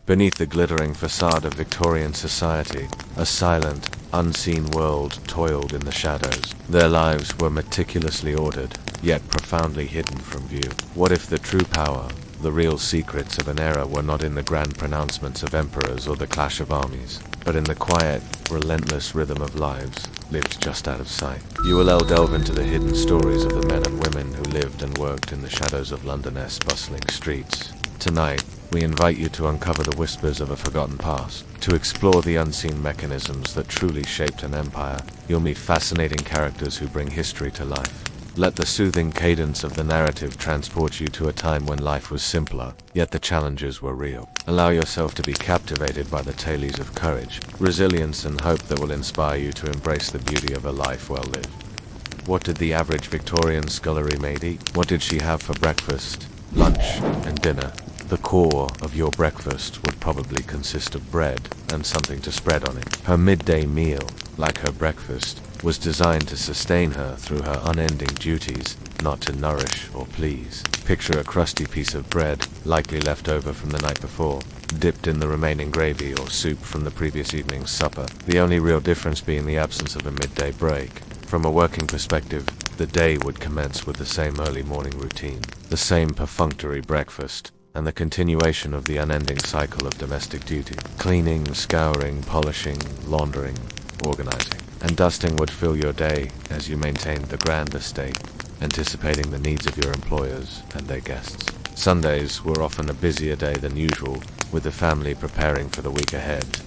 Beneath the glittering facade of Victorian society, a silent, unseen world toiled in the shadows. Their lives were meticulously ordered, yet profoundly hidden from view. What if the true power, the real secrets of an era were not in the grand pronouncements of emperors or the clash of armies, but in the quiet, relentless rhythm of lives lived just out of sight? You will delve into the hidden stories of the men and women who lived and worked in the shadows of London's bustling streets. Tonight, we invite you to uncover the whispers of a forgotten past, to explore the unseen mechanisms that truly shaped an empire. You'll meet fascinating characters who bring history to life. Let the soothing cadence of the narrative transport you to a time when life was simpler, yet the challenges were real. Allow yourself to be captivated by the tales of courage, resilience, and hope that will inspire you to embrace the beauty of a life well lived. What did the average Victorian scullery maid eat? What did she have for breakfast, lunch, and dinner? The core of your breakfast would probably consist of bread and something to spread on it. Her midday meal, like her breakfast, was designed to sustain her through her unending duties, not to nourish or please. Picture a crusty piece of bread, likely left over from the night before, dipped in the remaining gravy or soup from the previous evening's supper, the only real difference being the absence of a midday break. From a working perspective, the day would commence with the same early morning routine, the same perfunctory breakfast, and the continuation of the unending cycle of domestic duty. Cleaning, scouring, polishing, laundering, organizing, and dusting would fill your day as you maintained the grand estate, anticipating the needs of your employers and their guests. Sundays were often a busier day than usual, with the family preparing for the week ahead,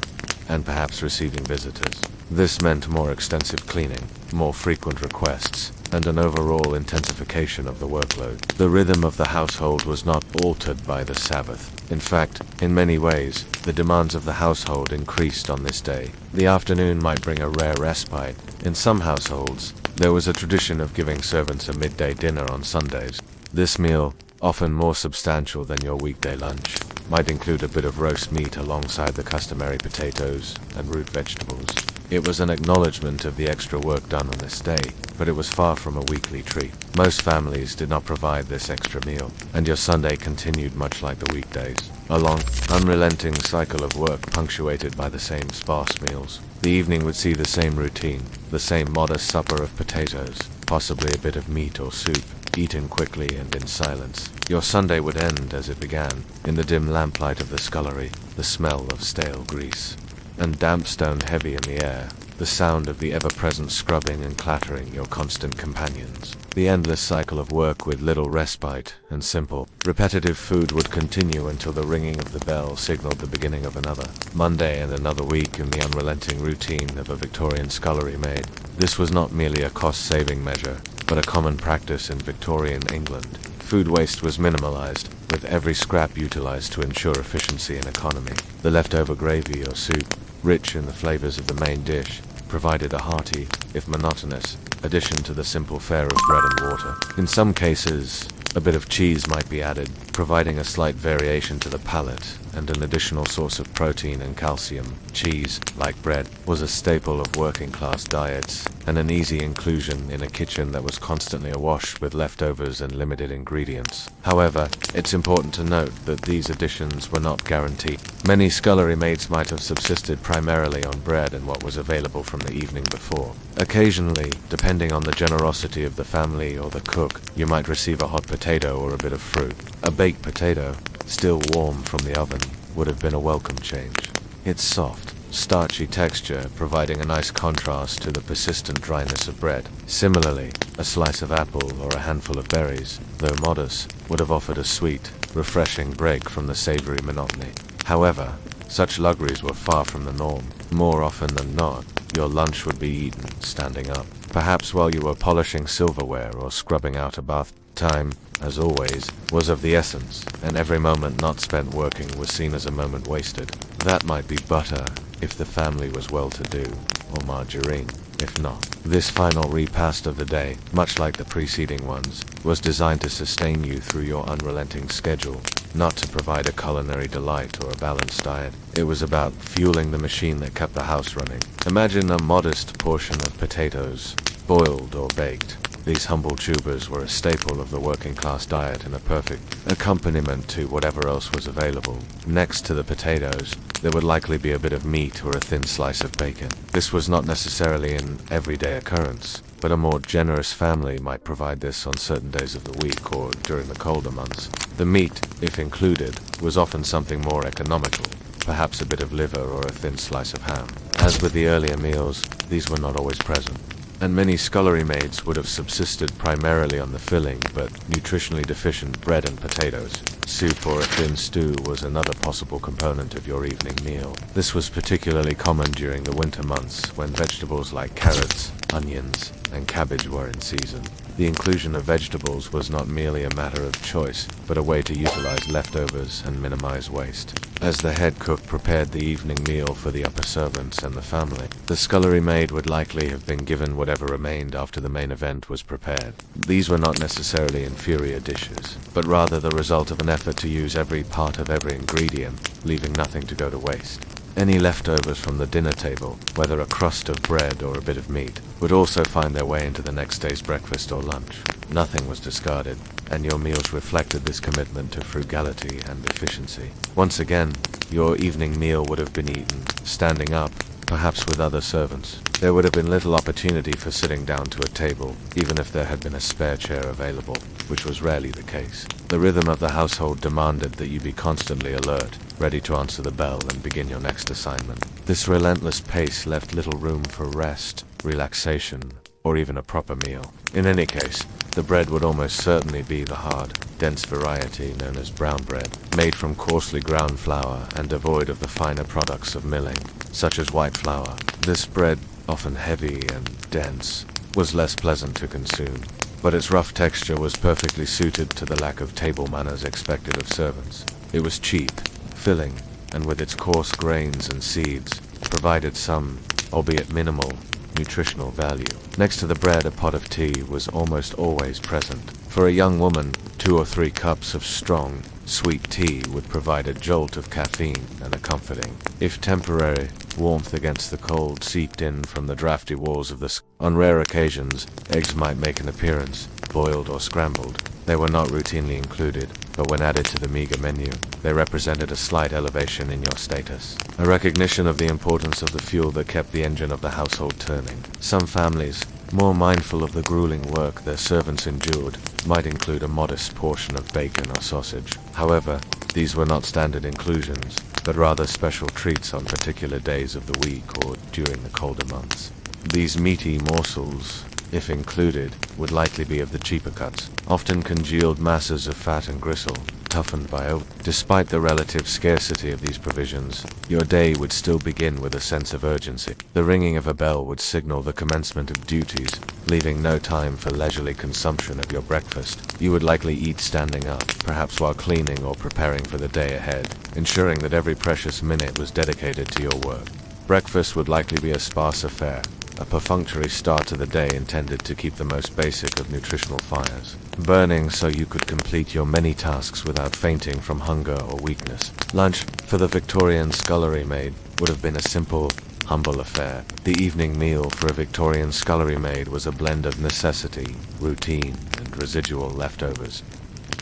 and perhaps receiving visitors. This meant more extensive cleaning, more frequent requests, and an overall intensification of the workload. The rhythm of the household was not altered by the Sabbath. In fact, in many ways, the demands of the household increased on this day. The afternoon might bring a rare respite. In some households, there was a tradition of giving servants a midday dinner on Sundays. This meal, often more substantial than your weekday lunch, might include a bit of roast meat alongside the customary potatoes and root vegetables. It was an acknowledgement of the extra work done on this day, but it was far from a weekly treat. Most families did not provide this extra meal, and your Sunday continued much like the weekdays. A long, unrelenting cycle of work punctuated by the same sparse meals. The evening would see the same routine, the same modest supper of potatoes, possibly a bit of meat or soup, eaten quickly and in silence. Your Sunday would end as it began, in the dim lamplight of the scullery, the smell of stale grease, and damp stone heavy in the air, the sound of the ever-present scrubbing and clattering, your constant companions. The endless cycle of work with little respite, and simple, repetitive food would continue until the ringing of the bell signaled the beginning of another Monday and another week in the unrelenting routine of a Victorian scullery maid. This was not merely a cost-saving measure, but a common practice in Victorian England. Food waste was minimalized, with every scrap utilized to ensure efficiency and economy. The leftover gravy or soup, rich in the flavors of the main dish, provided a hearty, if monotonous, addition to the simple fare of bread and water. In some cases, a bit of cheese might be added, providing a slight variation to the palate and an additional source of protein and calcium. Cheese, like bread, was a staple of working-class diets, and an easy inclusion in a kitchen that was constantly awash with leftovers and limited ingredients. However, it's important to note that these additions were not guaranteed. Many scullery maids might have subsisted primarily on bread and what was available from the evening before. Occasionally, depending on the generosity of the family or the cook, you might receive a hot potato or a bit of fruit. A baked potato, still warm from the oven, would have been a welcome change. Its soft, starchy texture providing a nice contrast to the persistent dryness of bread. Similarly, a slice of apple or a handful of berries, though modest, would have offered a sweet, refreshing break from the savory monotony. However, such luxuries were far from the norm. More often than not, your lunch would be eaten standing up, perhaps while you were polishing silverware or scrubbing out a bath. Time, as always, was of the essence, and every moment not spent working was seen as a moment wasted. That might be butter, if the family was well-to-do, or margarine, if not. This final repast of the day, much like the preceding ones, was designed to sustain you through your unrelenting schedule, not to provide a culinary delight or a balanced diet. It was about fueling the machine that kept the house running. Imagine a modest portion of potatoes, boiled or baked, These humble tubers were a staple of the working class diet and a perfect accompaniment to whatever else was available. Next to the potatoes, there would likely be a bit of meat or a thin slice of bacon. This was not necessarily an everyday occurrence, but a more generous family might provide this on certain days of the week or during the colder months. The meat, if included, was often something more economical, perhaps a bit of liver or a thin slice of ham. As with the earlier meals, these were not always present, and many scullery maids would have subsisted primarily on the filling but nutritionally deficient bread and potatoes. Soup or a thin stew was another possible component of your evening meal. This was particularly common during the winter months when vegetables like carrots, onions, and cabbage were in season. The inclusion of vegetables was not merely a matter of choice, but a way to utilize leftovers and minimize waste. As the head cook prepared the evening meal for the upper servants and the family, the scullery maid would likely have been given whatever remained after the main event was prepared. These were not necessarily inferior dishes, but rather the result of an effort to use every part of every ingredient, leaving nothing to go to waste. Any leftovers from the dinner table, whether a crust of bread or a bit of meat, would also find their way into the next day's breakfast or lunch. Nothing was discarded, and your meals reflected this commitment to frugality and efficiency. Once again, your evening meal would have been eaten, standing up, perhaps with other servants. There would have been little opportunity for sitting down to a table, even if there had been a spare chair available, which was rarely the case. The rhythm of the household demanded that you be constantly alert, ready to answer the bell and begin your next assignment. This relentless pace left little room for rest, relaxation, or even a proper meal. In any case, the bread would almost certainly be the hard, dense variety known as brown bread, made from coarsely ground flour and devoid of the finer products of milling, such as white flour. This bread, often heavy and dense, was less pleasant to consume, but its rough texture was perfectly suited to the lack of table manners expected of servants. It was cheap, filling, and with its coarse grains and seeds, provided some, albeit minimal, nutritional value. Next to the bread, a pot of tea was almost always present. For a young woman, 2 or 3 cups of strong, sweet tea would provide a jolt of caffeine and a comforting, if temporary, warmth against the cold seeped in from the drafty walls of the On rare occasions, eggs might make an appearance, boiled or scrambled. They were not routinely included, but when added to the meager menu, they represented a slight elevation in your status, a recognition of the importance of the fuel that kept the engine of the household turning. Some families, more mindful of the grueling work their servants endured, might include a modest portion of bacon or sausage. However, these were not standard inclusions, but rather special treats on particular days of the week or during the colder months. These meaty morsels, if included, would likely be of the cheaper cuts, often congealed masses of fat and gristle, toughened by over. Despite the relative scarcity of these provisions, your day would still begin with a sense of urgency. The ringing of a bell would signal the commencement of duties, leaving no time for leisurely consumption of your breakfast. You would likely eat standing up, perhaps while cleaning or preparing for the day ahead, ensuring that every precious minute was dedicated to your work. Breakfast would likely be a sparse affair, a perfunctory start to the day intended to keep the most basic of nutritional fires burning so you could complete your many tasks without fainting from hunger or weakness. Lunch, for the Victorian scullery maid, would have been a simple, humble affair. The evening meal for a Victorian scullery maid was a blend of necessity, routine, and residual leftovers.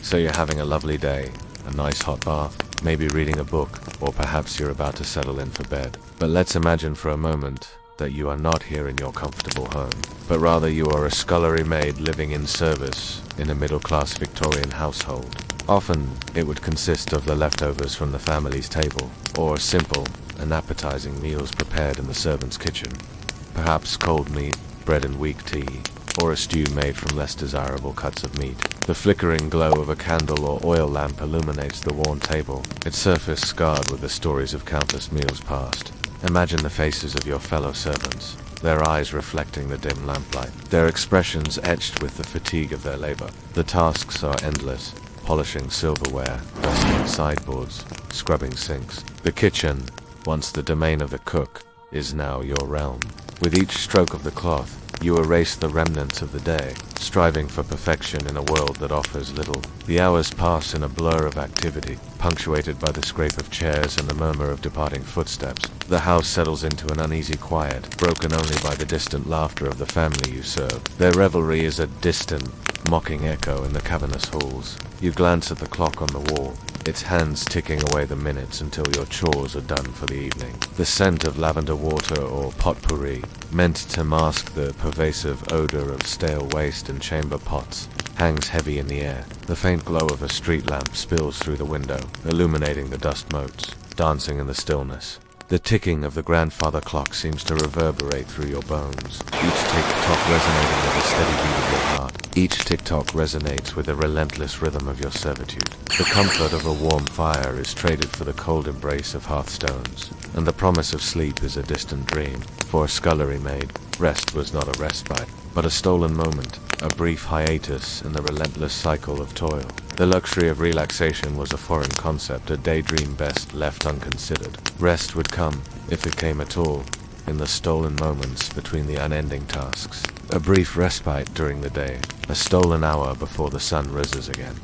So you're having a lovely day, a nice hot bath, maybe reading a book, or perhaps you're about to settle in for bed. But let's imagine for a moment that you are not here in your comfortable home, but rather you are a scullery maid living in service in a middle-class Victorian household. Often, it would consist of the leftovers from the family's table, or simple and appetizing meals prepared in the servant's kitchen. Perhaps cold meat, bread and weak tea, or a stew made from less desirable cuts of meat. The flickering glow of a candle or oil lamp illuminates the worn table, its surface scarred with the stories of countless meals past. Imagine the faces of your fellow servants, their eyes reflecting the dim lamplight, their expressions etched with the fatigue of their labor. The tasks are endless: polishing silverware, dusting sideboards, scrubbing sinks. The kitchen, once the domain of the cook, is now your realm. With each stroke of the cloth, you erase the remnants of the day, striving for perfection in a world that offers little. The hours pass in a blur of activity, punctuated by the scrape of chairs and the murmur of departing footsteps. The house settles into an uneasy quiet, broken only by the distant laughter of the family you serve. Their revelry is a distant, mocking echo in the cavernous halls. You glance at the clock on the wall, its hands ticking away the minutes until your chores are done for the evening. The scent of lavender water or potpourri, meant to mask the pervasive odor of stale waste and chamber pots, hangs heavy in the air. The faint glow of a street lamp spills through the window, illuminating the dust motes, dancing in the stillness. The ticking of the grandfather clock seems to reverberate through your bones, each tick-tock resonating with the steady beat of your heart. Each tick-tock resonates with the relentless rhythm of your servitude. The comfort of a warm fire is traded for the cold embrace of hearthstones, and the promise of sleep is a distant dream. For a scullery maid, rest was not a respite, but a stolen moment, a brief hiatus in the relentless cycle of toil. The luxury of relaxation was a foreign concept, a daydream best left unconsidered. Rest would come, if it came at all, in the stolen moments between the unending tasks. A brief respite during the day, a stolen hour before the sun rises again.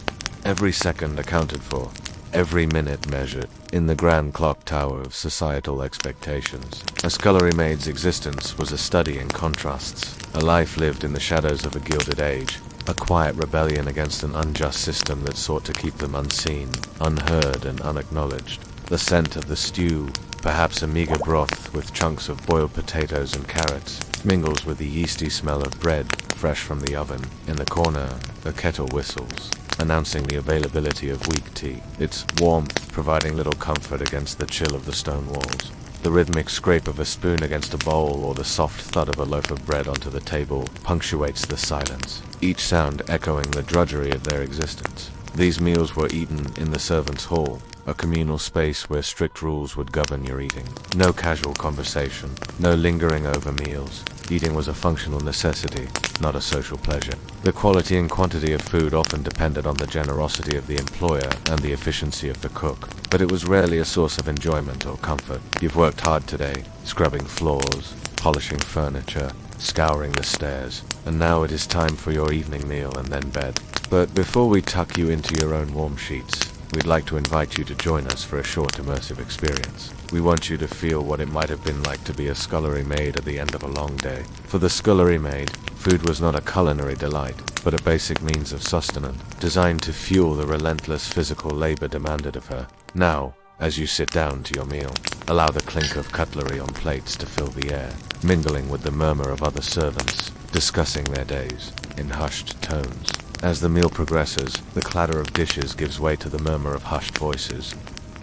Every second accounted for, every minute measured, in the grand clock tower of societal expectations. A scullery maid's existence was a study in contrasts, a life lived in the shadows of a gilded age, a quiet rebellion against an unjust system that sought to keep them unseen, unheard, and unacknowledged. The scent of the stew, perhaps a meager broth with chunks of boiled potatoes and carrots, mingles with the yeasty smell of bread fresh from the oven. In the corner, a kettle whistles, announcing the availability of weak tea, its warmth providing little comfort against the chill of the stone walls. The rhythmic scrape of a spoon against a bowl or the soft thud of a loaf of bread onto the table punctuates the silence, each sound echoing the drudgery of their existence. These meals were eaten in the servants' hall, a communal space where strict rules would govern your eating. No casual conversation, no lingering over meals. Eating was a functional necessity, not a social pleasure. The quality and quantity of food often depended on the generosity of the employer and the efficiency of the cook, but it was rarely a source of enjoyment or comfort. You've worked hard today, scrubbing floors, polishing furniture, scouring the stairs, and now it is time for your evening meal and then bed. But before we tuck you into your own warm sheets, we'd like to invite you to join us for a short immersive experience. We want you to feel what it might have been like to be a scullery maid at the end of a long day. For the scullery maid, food was not a culinary delight, but a basic means of sustenance, designed to fuel the relentless physical labor demanded of her. Now, as you sit down to your meal, allow the clink of cutlery on plates to fill the air, mingling with the murmur of other servants, discussing their days in hushed tones. As the meal progresses, the clatter of dishes gives way to the murmur of hushed voices,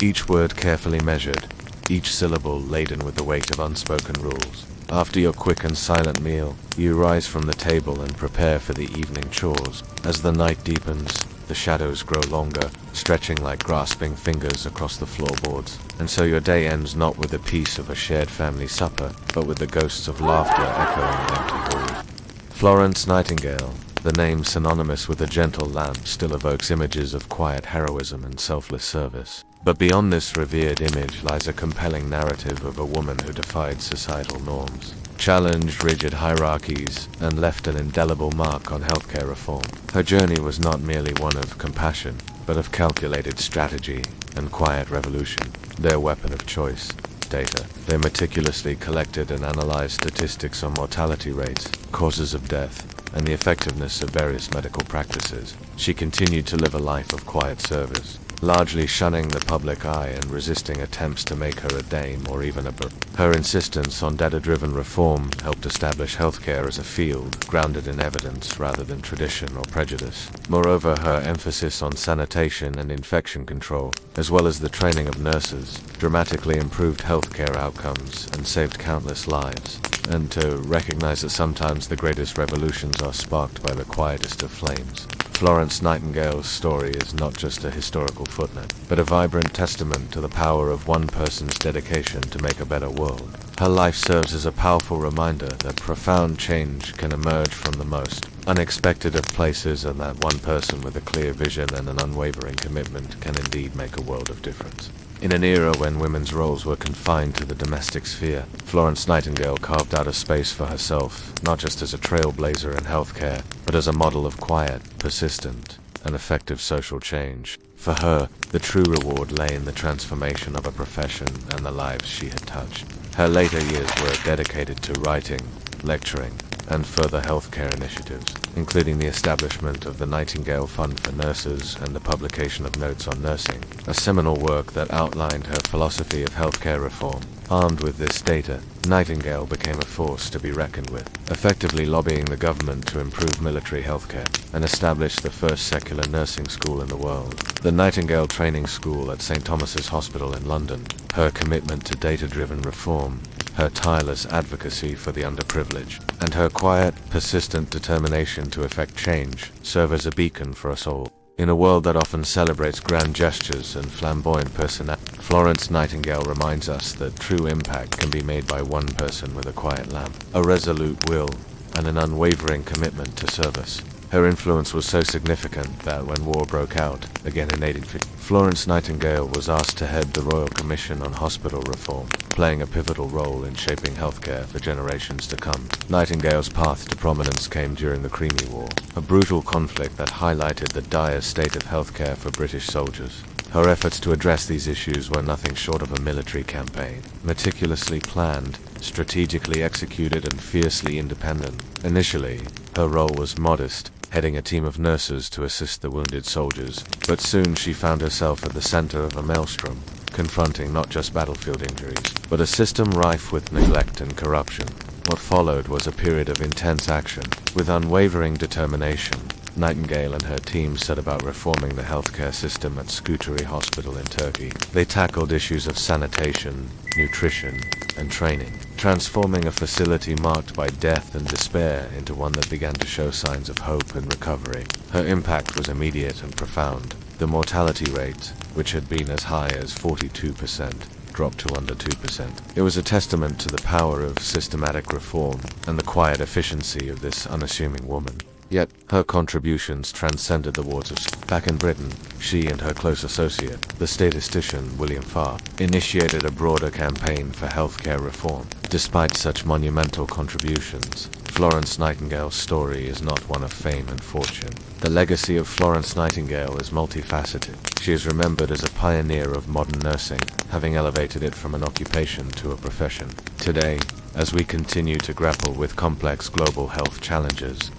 each word carefully measured, each syllable laden with the weight of unspoken rules. After your quick and silent meal, you rise from the table and prepare for the evening chores. As the night deepens, the shadows grow longer, stretching like grasping fingers across the floorboards, and so your day ends not with the peace of a shared family supper, but with the ghosts of laughter echoing in empty halls. Florence Nightingale, the name synonymous with a gentle lamp, still evokes images of quiet heroism and selfless service. But beyond this revered image lies a compelling narrative of a woman who defied societal norms, challenged rigid hierarchies, and left an indelible mark on healthcare reform. Her journey was not merely one of compassion, but of calculated strategy and quiet revolution. Their weapon of choice, data. They meticulously collected and analyzed statistics on mortality rates, causes of death, and the effectiveness of various medical practices. She continued to live a life of quiet service, largely shunning the public eye and resisting attempts to make her a dame or even a burden. Her insistence on data-driven reform helped establish healthcare as a field grounded in evidence rather than tradition or prejudice. Moreover, her emphasis on sanitation and infection control, as well as the training of nurses, dramatically improved healthcare outcomes and saved countless lives. And to recognize that sometimes the greatest revolutions are sparked by the quietest of flames. Florence Nightingale's story is not just a historical footnote, but a vibrant testament to the power of one person's dedication to make a better world. Her life serves as a powerful reminder that profound change can emerge from the most unexpected of places, and that one person with a clear vision and an unwavering commitment can indeed make a world of difference. In an era when women's roles were confined to the domestic sphere, Florence Nightingale carved out a space for herself, not just as a trailblazer in healthcare, but as a model of quiet, persistent, and effective social change. For her, the true reward lay in the transformation of a profession and the lives she had touched. Her later years were dedicated to writing, lecturing, and further healthcare initiatives, including the establishment of the Nightingale Fund for Nurses and the publication of Notes on Nursing, a seminal work that outlined her philosophy of healthcare reform. Armed with this data, Nightingale became a force to be reckoned with, effectively lobbying the government to improve military healthcare and establish the first secular nursing school in the world, the Nightingale Training School at St. Thomas's Hospital in London. Her commitment to data-driven reform, her tireless advocacy for the underprivileged, and her quiet, persistent determination to effect change serve as a beacon for us all. In a world that often celebrates grand gestures and flamboyant personality, Florence Nightingale reminds us that true impact can be made by one person with a quiet lamp, a resolute will, and an unwavering commitment to service. Her influence was so significant that when war broke out, again in 1850, Florence Nightingale was asked to head the Royal Commission on Hospital Reform, playing a pivotal role in shaping healthcare for generations to come. Nightingale's path to prominence came during the Crimean War, a brutal conflict that highlighted the dire state of healthcare for British soldiers. Her efforts to address these issues were nothing short of a military campaign, meticulously planned, strategically executed, and fiercely independent. Initially, her role was modest, heading a team of nurses to assist the wounded soldiers, but soon she found herself at the center of a maelstrom, confronting not just battlefield injuries, but a system rife with neglect and corruption. What followed was a period of intense action. With unwavering determination, Nightingale and her team set about reforming the healthcare system at Scullery Hospital in Turkey. They tackled issues of sanitation, nutrition, and training, transforming a facility marked by death and despair into one that began to show signs of hope and recovery. Her impact was immediate and profound. The mortality rate, which had been as high as 42%, dropped to under 2%. It was a testament to the power of systematic reform and the quiet efficiency of this unassuming woman. Yet, her contributions transcended the walls of back in Britain. She and her close associate, the statistician William Farr, initiated a broader campaign for healthcare reform. Despite such monumental contributions, Florence Nightingale's story is not one of fame and fortune. The legacy of Florence Nightingale is multifaceted. She is remembered as a pioneer of modern nursing, having elevated it from an occupation to a profession. Today, as we continue to grapple with complex global health challenges,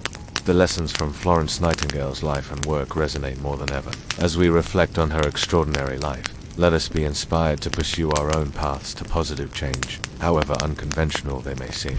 the lessons from Florence Nightingale's life and work resonate more than ever. As we reflect on her extraordinary life, let us be inspired to pursue our own paths to positive change, however unconventional they may seem.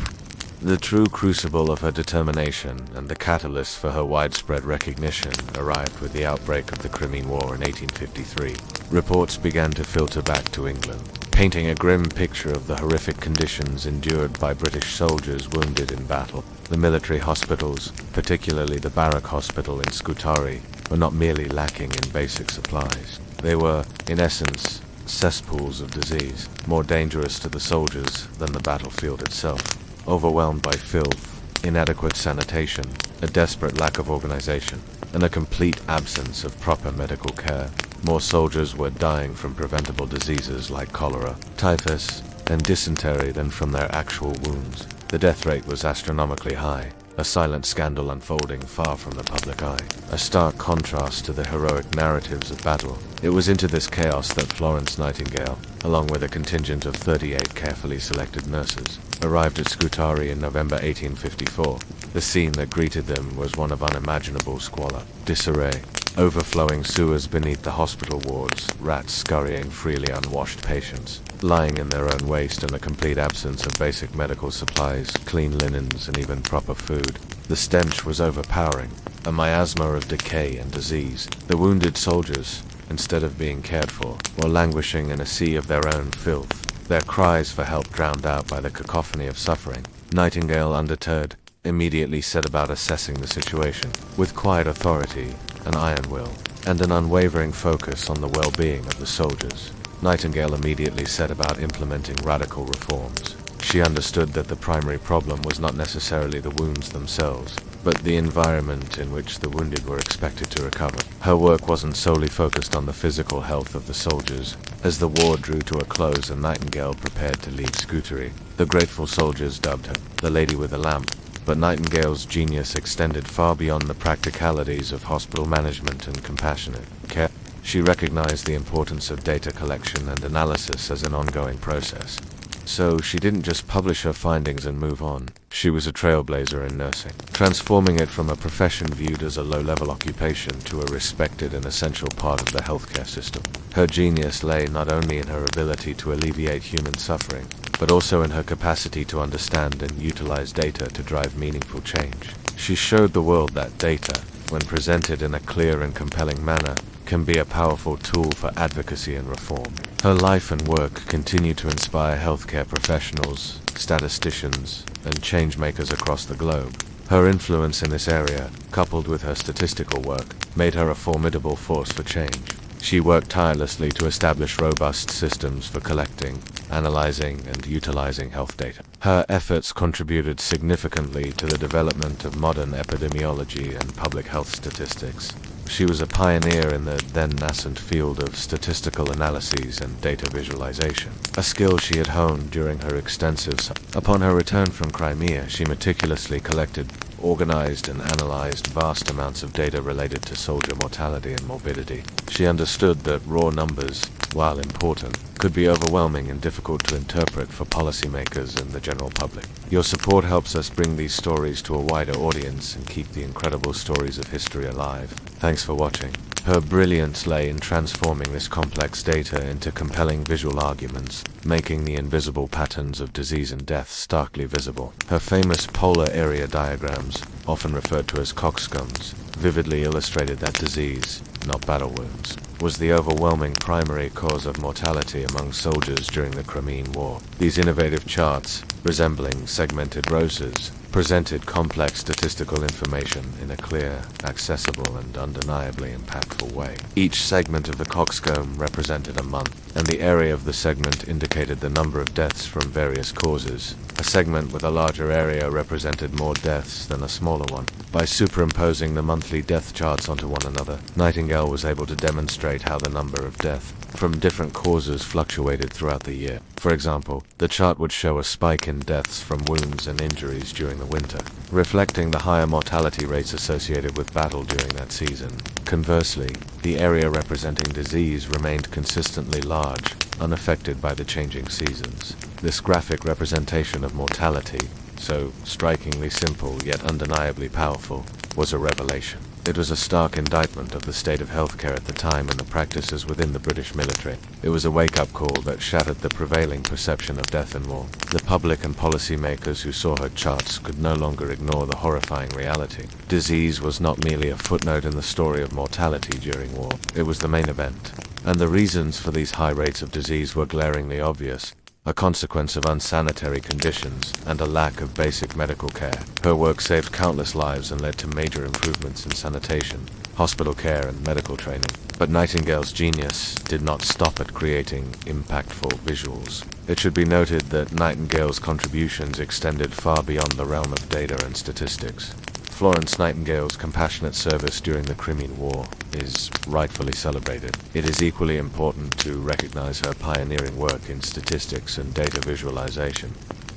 The true crucible of her determination and the catalyst for her widespread recognition arrived with the outbreak of the Crimean War in 1853. Reports began to filter back to England, painting a grim picture of the horrific conditions endured by British soldiers wounded in battle. The military hospitals, particularly the barrack hospital in Scullery, were not merely lacking in basic supplies. They were, in essence, cesspools of disease, more dangerous to the soldiers than the battlefield itself. Overwhelmed by filth, inadequate sanitation, a desperate lack of organization, and a complete absence of proper medical care, more soldiers were dying from preventable diseases like cholera, typhus, and dysentery than from their actual wounds. The death rate was astronomically high, a silent scandal unfolding far from the public eye, a stark contrast to the heroic narratives of battle. It was into this chaos that Florence Nightingale, along with a contingent of 38 carefully selected nurses, arrived at Scullery in November 1854. The scene that greeted them was one of unimaginable squalor, disarray, overflowing sewers beneath the hospital wards, rats scurrying freely, unwashed patients lying in their own waste, and a complete absence of basic medical supplies, clean linens, and even proper food. The stench was overpowering, a miasma of decay and disease. The wounded soldiers, instead of being cared for, were languishing in a sea of their own filth, their cries for help drowned out by the cacophony of suffering. Nightingale, undeterred, immediately set about assessing the situation. With quiet authority, an iron will, and an unwavering focus on the well-being of the soldiers, Nightingale immediately set about implementing radical reforms. She understood that the primary problem was not necessarily the wounds themselves, but the environment in which the wounded were expected to recover. Her work wasn't solely focused on the physical health of the soldiers. As the war drew to a close and Nightingale prepared to leave Scullery, the grateful soldiers dubbed her the Lady with a Lamp. But Nightingale's genius extended far beyond the practicalities of hospital management and compassionate care. She recognized the importance of data collection and analysis as an ongoing process. So she didn't just publish her findings and move on. She was a trailblazer in nursing, transforming it from a profession viewed as a low-level occupation to a respected and essential part of the healthcare system. Her genius lay not only in her ability to alleviate human suffering, but also in her capacity to understand and utilize data to drive meaningful change. She showed the world that data, when presented in a clear and compelling manner, can be a powerful tool for advocacy and reform. Her life and work continue to inspire healthcare professionals, statisticians, and change-makers across the globe. Her influence in this area, coupled with her statistical work, made her a formidable force for change. She worked tirelessly to establish robust systems for collecting, analyzing, and utilizing health data. Her efforts contributed significantly to the development of modern epidemiology and public health statistics. She was a pioneer in the then nascent field of statistical analyses and data visualization, a skill she had honed during her extensive Upon her return from Crimea, she meticulously collected, organized, and analyzed vast amounts of data related to soldier mortality and morbidity. She understood that raw numbers, while important, could be overwhelming and difficult to interpret for policymakers and the general public. Your support helps us bring these stories to a wider audience and keep the incredible stories of history alive. Thanks for watching. Her brilliance lay in transforming this complex data into compelling visual arguments, making the invisible patterns of disease and death starkly visible. Her famous polar area diagrams, often referred to as coxcombs, vividly illustrated that disease, not battle wounds, was the overwhelming primary cause of mortality among soldiers during the Crimean War. These innovative charts, resembling segmented roses, presented complex statistical information in a clear, accessible, and undeniably impactful way. Each segment of the coxcomb represented a month, and the area of the segment indicated the number of deaths from various causes. A segment with a larger area represented more deaths than a smaller one. By superimposing the monthly death charts onto one another, Nightingale was able to demonstrate how the number of deaths from different causes fluctuated throughout the year. For example, the chart would show a spike in deaths from wounds and injuries during the winter, reflecting the higher mortality rates associated with battle during that season. Conversely, the area representing disease remained consistently large, unaffected by the changing seasons. This graphic representation of mortality, so strikingly simple yet undeniably powerful, was a revelation. It was a stark indictment of the state of healthcare at the time and the practices within the British military. It was a wake-up call that shattered the prevailing perception of death in war. The public and policymakers who saw her charts could no longer ignore the horrifying reality. Disease was not merely a footnote in the story of mortality during war. It was the main event. And the reasons for these high rates of disease were glaringly obvious. A consequence of unsanitary conditions and a lack of basic medical care. Her work saved countless lives and led to major improvements in sanitation, hospital care, and medical training. But Nightingale's genius did not stop at creating impactful visuals. It should be noted that Nightingale's contributions extended far beyond the realm of data and statistics. Florence Nightingale's compassionate service during the Crimean War is rightfully celebrated. It is equally important to recognize her pioneering work in statistics and data visualization.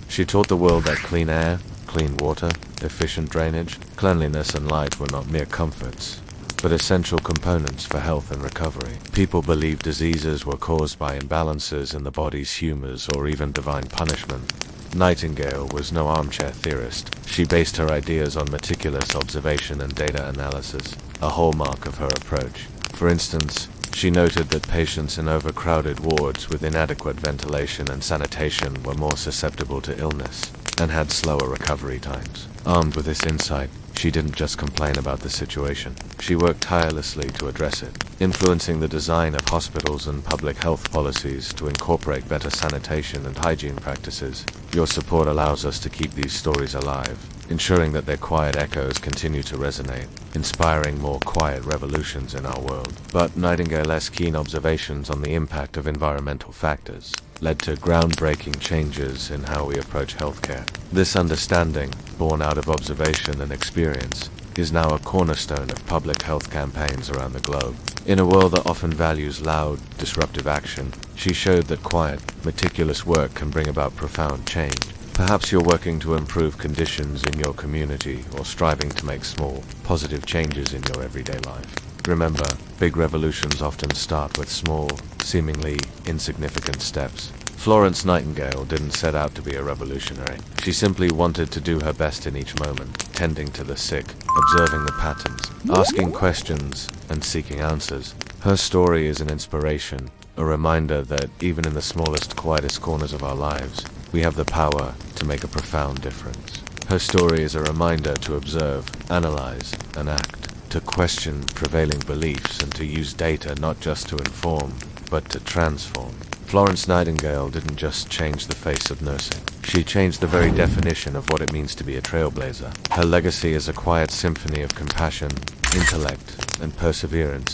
She taught the world that clean air, clean water, efficient drainage, cleanliness, and light were not mere comforts, but essential components for health and recovery. People believed diseases were caused by imbalances in the body's humors or even divine punishment. Nightingale was no armchair theorist. She based her ideas on meticulous observation and data analysis, a hallmark of her approach. For instance, she noted that patients in overcrowded wards with inadequate ventilation and sanitation were more susceptible to illness and had slower recovery times. Armed with this insight, she didn't just complain about the situation. She worked tirelessly to address it, influencing the design of hospitals and public health policies to incorporate better sanitation and hygiene practices. Your support allows us to keep these stories alive, ensuring that their quiet echoes continue to resonate, inspiring more quiet revolutions in our world. But Nightingale's keen observations on the impact of environmental factors led to groundbreaking changes in how we approach healthcare. This understanding, born out of observation and experience, is now a cornerstone of public health campaigns around the globe. In a world that often values loud, disruptive action, she showed that quiet, meticulous work can bring about profound change. Perhaps you're working to improve conditions in your community or striving to make small, positive changes in your everyday life. Remember, big revolutions often start with small, seemingly insignificant steps. Florence Nightingale didn't set out to be a revolutionary. She simply wanted to do her best in each moment, tending to the sick, observing the patterns, asking questions, and seeking answers. Her story is an inspiration, a reminder that even in the smallest, quietest corners of our lives, we have the power to make a profound difference. Her story is a reminder to observe, analyze, and act, to question prevailing beliefs and to use data not just to inform, but to transform. Florence Nightingale didn't just change the face of nursing. She changed the very definition of what it means to be a trailblazer. Her legacy is a quiet symphony of compassion, intellect, and perseverance,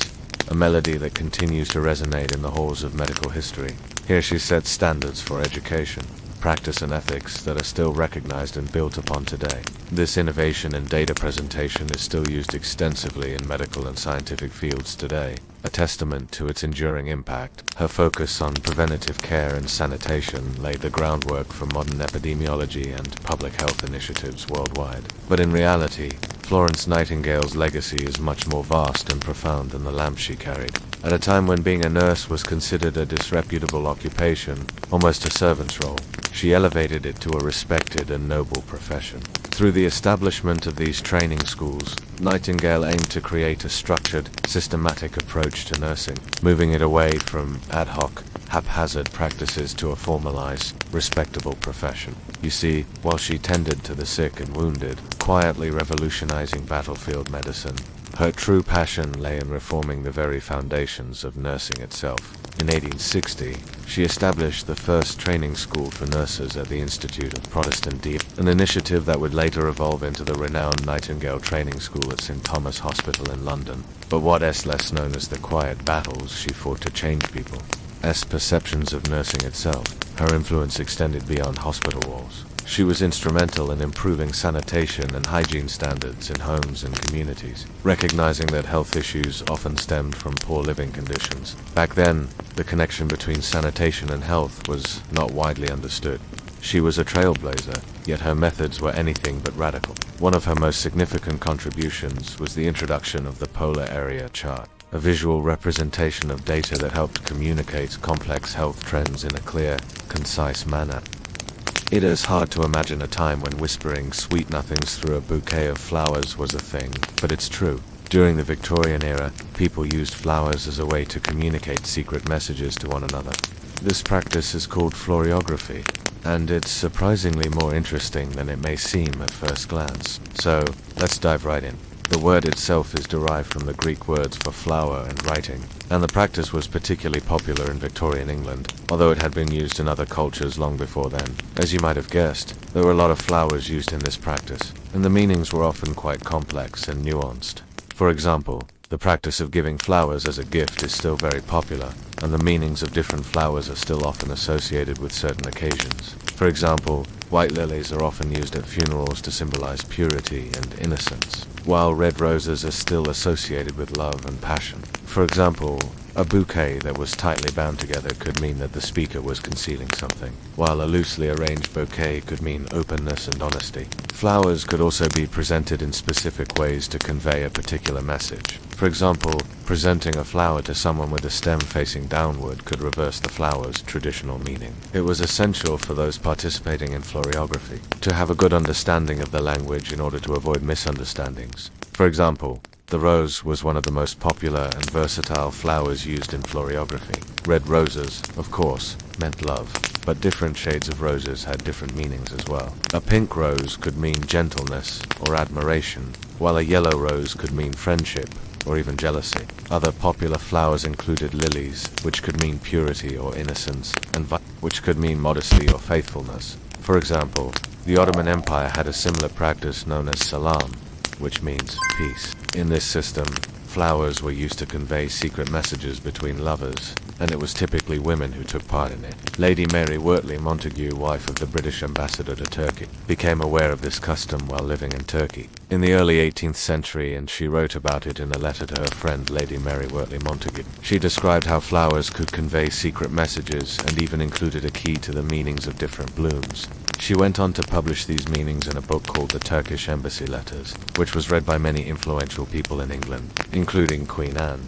a melody that continues to resonate in the halls of medical history. Here she set standards for education, practice, and ethics that are still recognized and built upon today. This innovation in data presentation is still used extensively in medical and scientific fields today, a testament to its enduring impact. Her focus on preventative care and sanitation laid the groundwork for modern epidemiology and public health initiatives worldwide. But in reality, Florence Nightingale's legacy is much more vast and profound than the lamp she carried. At a time when being a nurse was considered a disreputable occupation, almost a servant's role, she elevated it to a respected and noble profession. Through the establishment of these training schools, Nightingale aimed to create a structured, systematic approach to nursing, moving it away from ad hoc, haphazard practices to a formalized, respectable profession. You see, while she tended to the sick and wounded, quietly revolutionizing battlefield medicine, her true passion lay in reforming the very foundations of nursing itself. In 1860, she established the first training school for nurses at the Institute of Protestant Dean, an initiative that would later evolve into the renowned Nightingale Training School at St. Thomas Hospital in London. But what is less known as the quiet battles she fought to change people's perceptions of nursing itself. Her influence extended beyond hospital walls. She was instrumental in improving sanitation and hygiene standards in homes and communities, recognizing that health issues often stemmed from poor living conditions. Back then, the connection between sanitation and health was not widely understood. She was a trailblazer, yet her methods were anything but radical. One of her most significant contributions was the introduction of the polar area chart, a visual representation of data that helped communicate complex health trends in a clear, concise manner. It is hard to imagine a time when whispering sweet nothings through a bouquet of flowers was a thing, but it's true. During the Victorian era, people used flowers as a way to communicate secret messages to one another. This practice is called florography, and it's surprisingly more interesting than it may seem at first glance. So, let's dive right in. The word itself is derived from the Greek words for flower and writing, and the practice was particularly popular in Victorian England, although it had been used in other cultures long before then. As you might have guessed, there were a lot of flowers used in this practice, and the meanings were often quite complex and nuanced. For example, the practice of giving flowers as a gift is still very popular, and the meanings of different flowers are still often associated with certain occasions. For example, white lilies are often used at funerals to symbolize purity and innocence, while red roses are still associated with love and passion. For example, a bouquet that was tightly bound together could mean that the speaker was concealing something, while a loosely arranged bouquet could mean openness and honesty. Flowers could also be presented in specific ways to convey a particular message. For example, presenting a flower to someone with the stem facing downward could reverse the flower's traditional meaning. It was essential for those participating in florography to have a good understanding of the language in order to avoid misunderstandings. For example, the rose was one of the most popular and versatile flowers used in florography. Red roses, of course, meant love, but different shades of roses had different meanings as well. A pink rose could mean gentleness or admiration, while a yellow rose could mean friendship or even jealousy. Other popular flowers included lilies, which could mean purity or innocence, and which could mean modesty or faithfulness. For example, the Ottoman Empire had a similar practice known as salam, which means peace. In this system, flowers were used to convey secret messages between lovers, and it was typically women who took part in it. Lady Mary Wortley Montagu, wife of the British ambassador to Turkey, became aware of this custom while living in Turkey in the early 18th century, and she wrote about it in a letter to her friend Lady Mary Wortley Montagu. She described how flowers could convey secret messages and even included a key to the meanings of different blooms. She went on to publish these meanings in a book called The Turkish Embassy Letters, which was read by many influential people in England, including Queen Anne.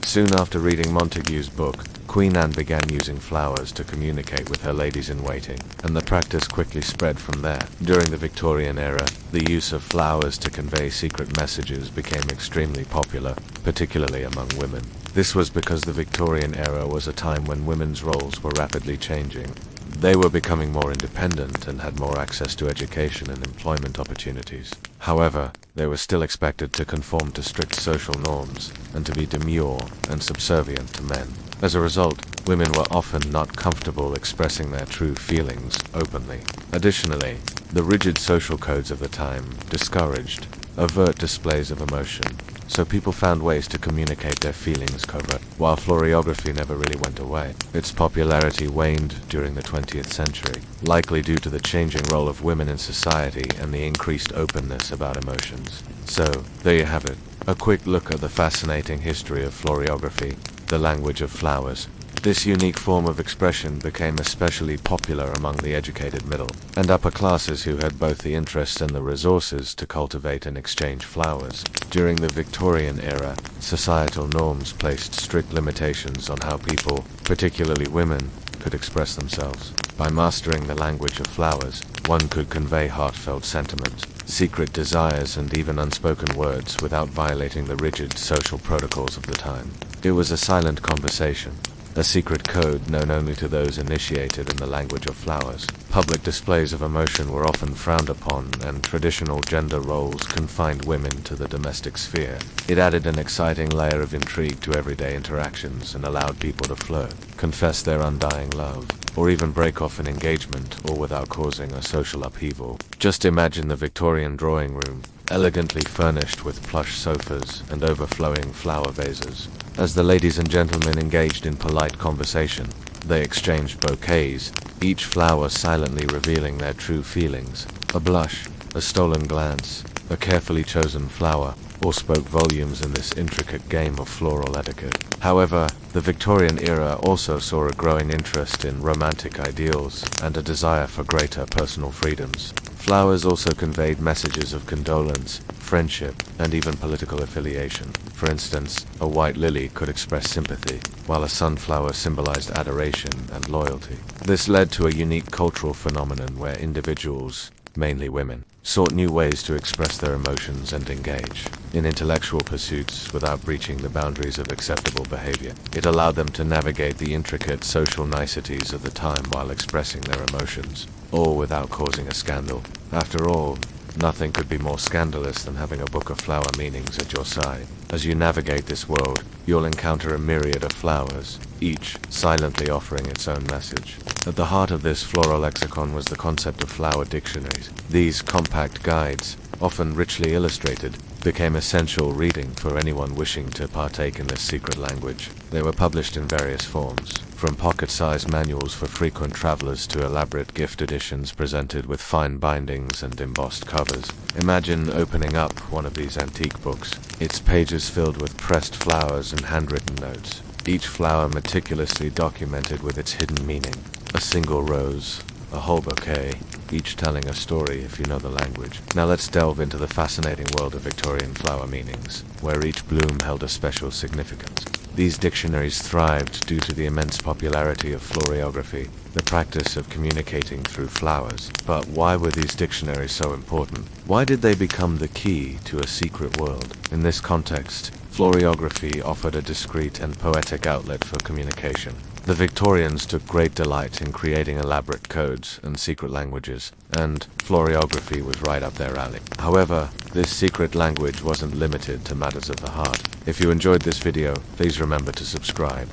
Soon after reading Montagu's book, Queen Anne began using flowers to communicate with her ladies-in-waiting, and the practice quickly spread from there. During the Victorian era, the use of flowers to convey secret messages became extremely popular, particularly among women. This was because the Victorian era was a time when women's roles were rapidly changing. They were becoming more independent and had more access to education and employment opportunities. However, they were still expected to conform to strict social norms and to be demure and subservient to men. As a result, women were often not comfortable expressing their true feelings openly. Additionally, the rigid social codes of the time discouraged overt displays of emotion, so people found ways to communicate their feelings covertly. While florography never really went away, its popularity waned during the 20th century, likely due to the changing role of women in society and the increased openness about emotions. So, there you have it. A quick look at the fascinating history of florography, the language of flowers. This unique form of expression became especially popular among the educated middle and upper classes who had both the interest and the resources to cultivate and exchange flowers. During the Victorian era, societal norms placed strict limitations on how people, particularly women, could express themselves. By mastering the language of flowers, one could convey heartfelt sentiments, secret desires, and even unspoken words without violating the rigid social protocols of the time. It was a silent conversation, a secret code known only to those initiated in the language of flowers. Public displays of emotion were often frowned upon, and traditional gender roles confined women to the domestic sphere. It added an exciting layer of intrigue to everyday interactions and allowed people to flirt, confess their undying love, or even break off an engagement, all without causing a social upheaval. Just imagine the Victorian drawing room, elegantly furnished with plush sofas and overflowing flower vases. As the ladies and gentlemen engaged in polite conversation, they exchanged bouquets, each flower silently revealing their true feelings. A blush, a stolen glance, a carefully chosen flower, all spoke volumes in this intricate game of floral etiquette. However, the Victorian era also saw a growing interest in romantic ideals and a desire for greater personal freedoms. Flowers also conveyed messages of condolence, friendship, and even political affiliation. For instance, a white lily could express sympathy, while a sunflower symbolized adoration and loyalty. This led to a unique cultural phenomenon where individuals, mainly women, sought new ways to express their emotions and engage in intellectual pursuits without breaching the boundaries of acceptable behavior. It allowed them to navigate the intricate social niceties of the time while expressing their emotions, all without causing a scandal. After all, nothing could be more scandalous than having a book of flower meanings at your side. As you navigate this world, you'll encounter a myriad of flowers, each silently offering its own message. At the heart of this floral lexicon was the concept of flower dictionaries. These compact guides, often richly illustrated, became essential reading for anyone wishing to partake in this secret language. They were published in various forms, from pocket-sized manuals for frequent travelers to elaborate gift editions presented with fine bindings and embossed covers. Imagine opening up one of these antique books, its pages filled with pressed flowers and handwritten notes, each flower meticulously documented with its hidden meaning. A single rose, a whole bouquet, each telling a story if you know the language. Now let's delve into the fascinating world of Victorian flower meanings, where each bloom held a special significance. These dictionaries thrived due to the immense popularity of florography, the practice of communicating through flowers. But why were these dictionaries so important? Why did they become the key to a secret world? In this context, florography offered a discreet and poetic outlet for communication. The Victorians took great delight in creating elaborate codes and secret languages, and florography was right up their alley. However, this secret language wasn't limited to matters of the heart. If you enjoyed this video, please remember to subscribe.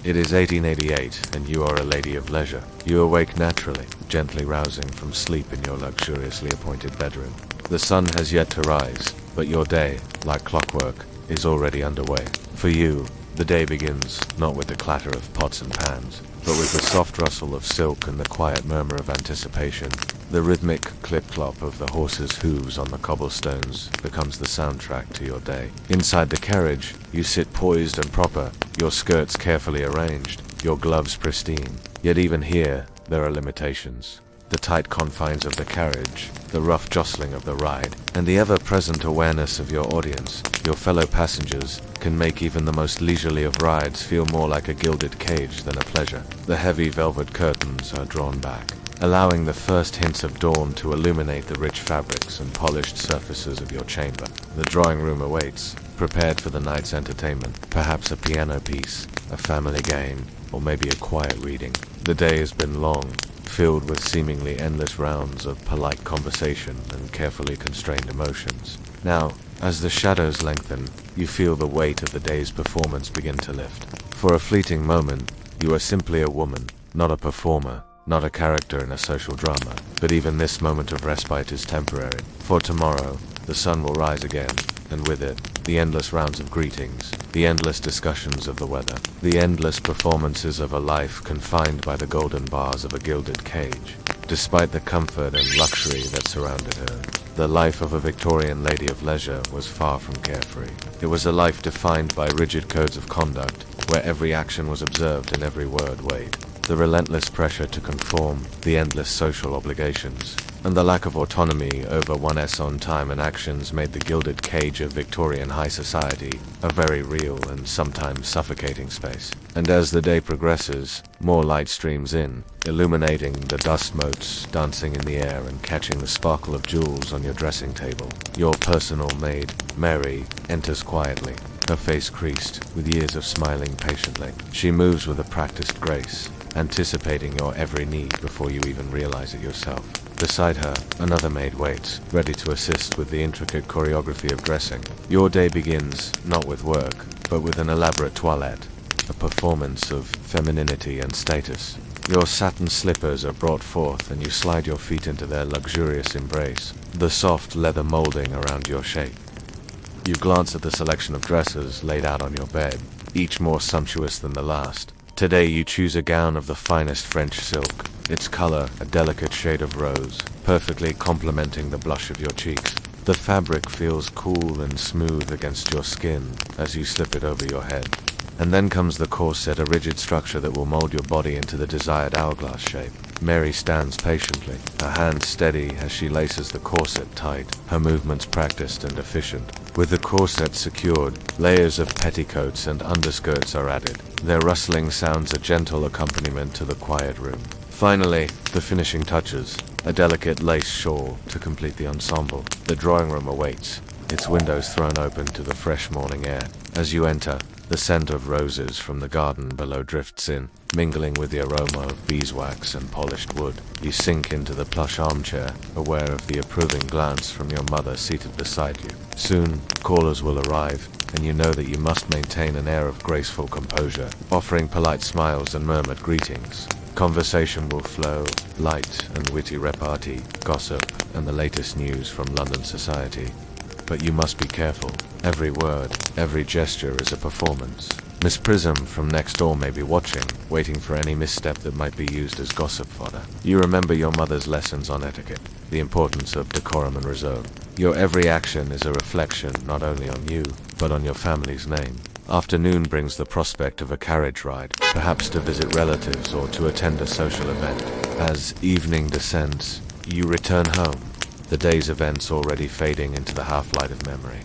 It is 1888, and you are a lady of leisure. You awake naturally, gently rousing from sleep in your luxuriously appointed bedroom. The sun has yet to rise, but your day, like clockwork, is already underway. For you, The day begins, not with the clatter of pots and pans, but with the soft rustle of silk and the quiet murmur of anticipation. The rhythmic clip-clop of the horse's hooves on the cobblestones becomes the soundtrack to your day. Inside the carriage, you sit poised and proper, your skirts carefully arranged, your gloves pristine. Yet even here, there are limitations. The tight confines of the carriage, the rough jostling of the ride, and the ever-present awareness of your audience, your fellow passengers, can make even the most leisurely of rides feel more like a gilded cage than a pleasure. The heavy velvet curtains are drawn back, allowing the first hints of dawn to illuminate the rich fabrics and polished surfaces of your chamber. The drawing room awaits, prepared for the night's entertainment, perhaps a piano piece, a family game, or maybe a quiet reading. The day has been long, filled with seemingly endless rounds of polite conversation and carefully constrained emotions. Now, as the shadows lengthen, you feel the weight of the day's performance begin to lift. For a fleeting moment, you are simply a woman, not a performer, not a character in a social drama. But even this moment of respite is temporary. For tomorrow, the sun will rise again, and with it, the endless rounds of greetings, the endless discussions of the weather, the endless performances of a life confined by the golden bars of a gilded cage. Despite the comfort and luxury that surrounded her, the life of a Victorian lady of leisure was far from carefree. It was a life defined by rigid codes of conduct, where every action was observed and every word weighed. The relentless pressure to conform, the endless social obligations, and the lack of autonomy over one's own time and actions made the gilded cage of Victorian high society a very real and sometimes suffocating space. And as the day progresses, more light streams in, illuminating the dust motes dancing in the air and catching the sparkle of jewels on your dressing table. Your personal maid, Mary, enters quietly, her face creased, with years of smiling patiently. She moves with a practiced grace, anticipating your every need before you even realize it yourself. Beside her, another maid waits, ready to assist with the intricate choreography of dressing. Your day begins, not with work, but with an elaborate toilette, a performance of femininity and status. Your satin slippers are brought forth and you slide your feet into their luxurious embrace, the soft leather molding around your shape. You glance at the selection of dresses laid out on your bed, each more sumptuous than the last. Today you choose a gown of the finest French silk, its color a delicate shade of rose, perfectly complementing the blush of your cheeks. The fabric feels cool and smooth against your skin as you slip it over your head. And then comes the corset, a rigid structure that will mold your body into the desired hourglass shape. Mary stands patiently, her hands steady as she laces the corset tight, her movements practiced and efficient. With the corset secured, layers of petticoats and underskirts are added, their rustling sounds a gentle accompaniment to the quiet room. Finally, the finishing touches, a delicate lace shawl to complete the ensemble. The drawing room awaits, its windows thrown open to the fresh morning air. As you enter, the scent of roses from the garden below drifts in, mingling with the aroma of beeswax and polished wood. You sink into the plush armchair, aware of the approving glance from your mother seated beside you. Soon, callers will arrive, and you know that you must maintain an air of graceful composure, offering polite smiles and murmured greetings. Conversation will flow, light and witty repartee, gossip, and the latest news from London society. But you must be careful. Every word, every gesture is a performance. Miss Prism from next door may be watching, waiting for any misstep that might be used as gossip fodder. You remember your mother's lessons on etiquette, the importance of decorum and reserve. Your every action is a reflection not only on you, but on your family's name. Afternoon brings the prospect of a carriage ride, perhaps to visit relatives or to attend a social event. As evening descends, you return home, the day's events already fading into the half-light of memory.